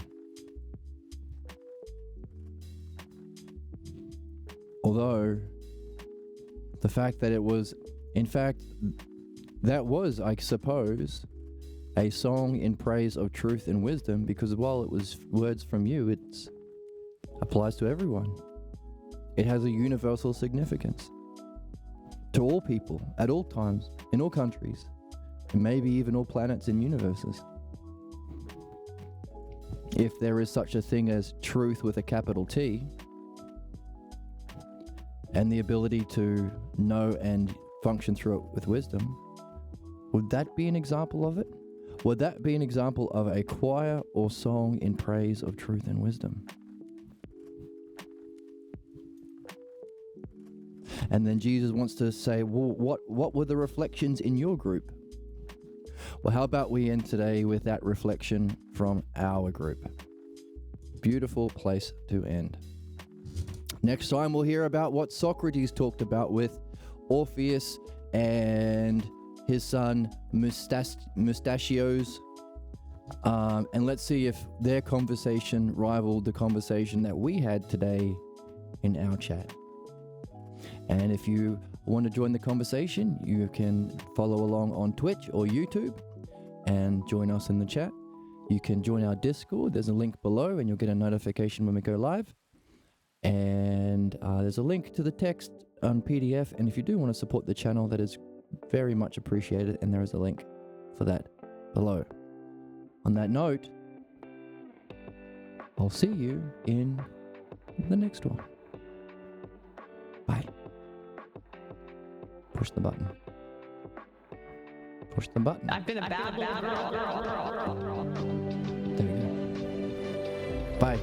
Although, the fact that it was, in fact, that was, I suppose, a song in praise of truth and wisdom, because while it was words from you, it applies to everyone. It has a universal significance to all people, at all times, in all countries, and maybe even all planets and universes. If there is such a thing as truth with a capital T, and the ability to know and function through it with wisdom, would that be an example of it? Would that be an example of a choir or song in praise of truth and wisdom? And then Jesus wants to say, well, what were the reflections in your group? Well, how about we end today with that reflection from our group? Beautiful place to end. Next time we'll hear about what Socrates talked about with Orpheus and his son Mustachios. And let's see if their conversation rivaled the conversation that we had today in our chat. And if you want to join the conversation, you can follow along on Twitch or YouTube and join us in the chat. You can join our Discord. There's a link below and you'll get a notification when we go live. And there's a link to the text on PDF. And if you do want to support the channel, that is very much appreciated. And there is a link for that below. On that note, I'll see you in the next one. Bye. Push the button. Push the button. I've been a bad girl. There we go. Bye.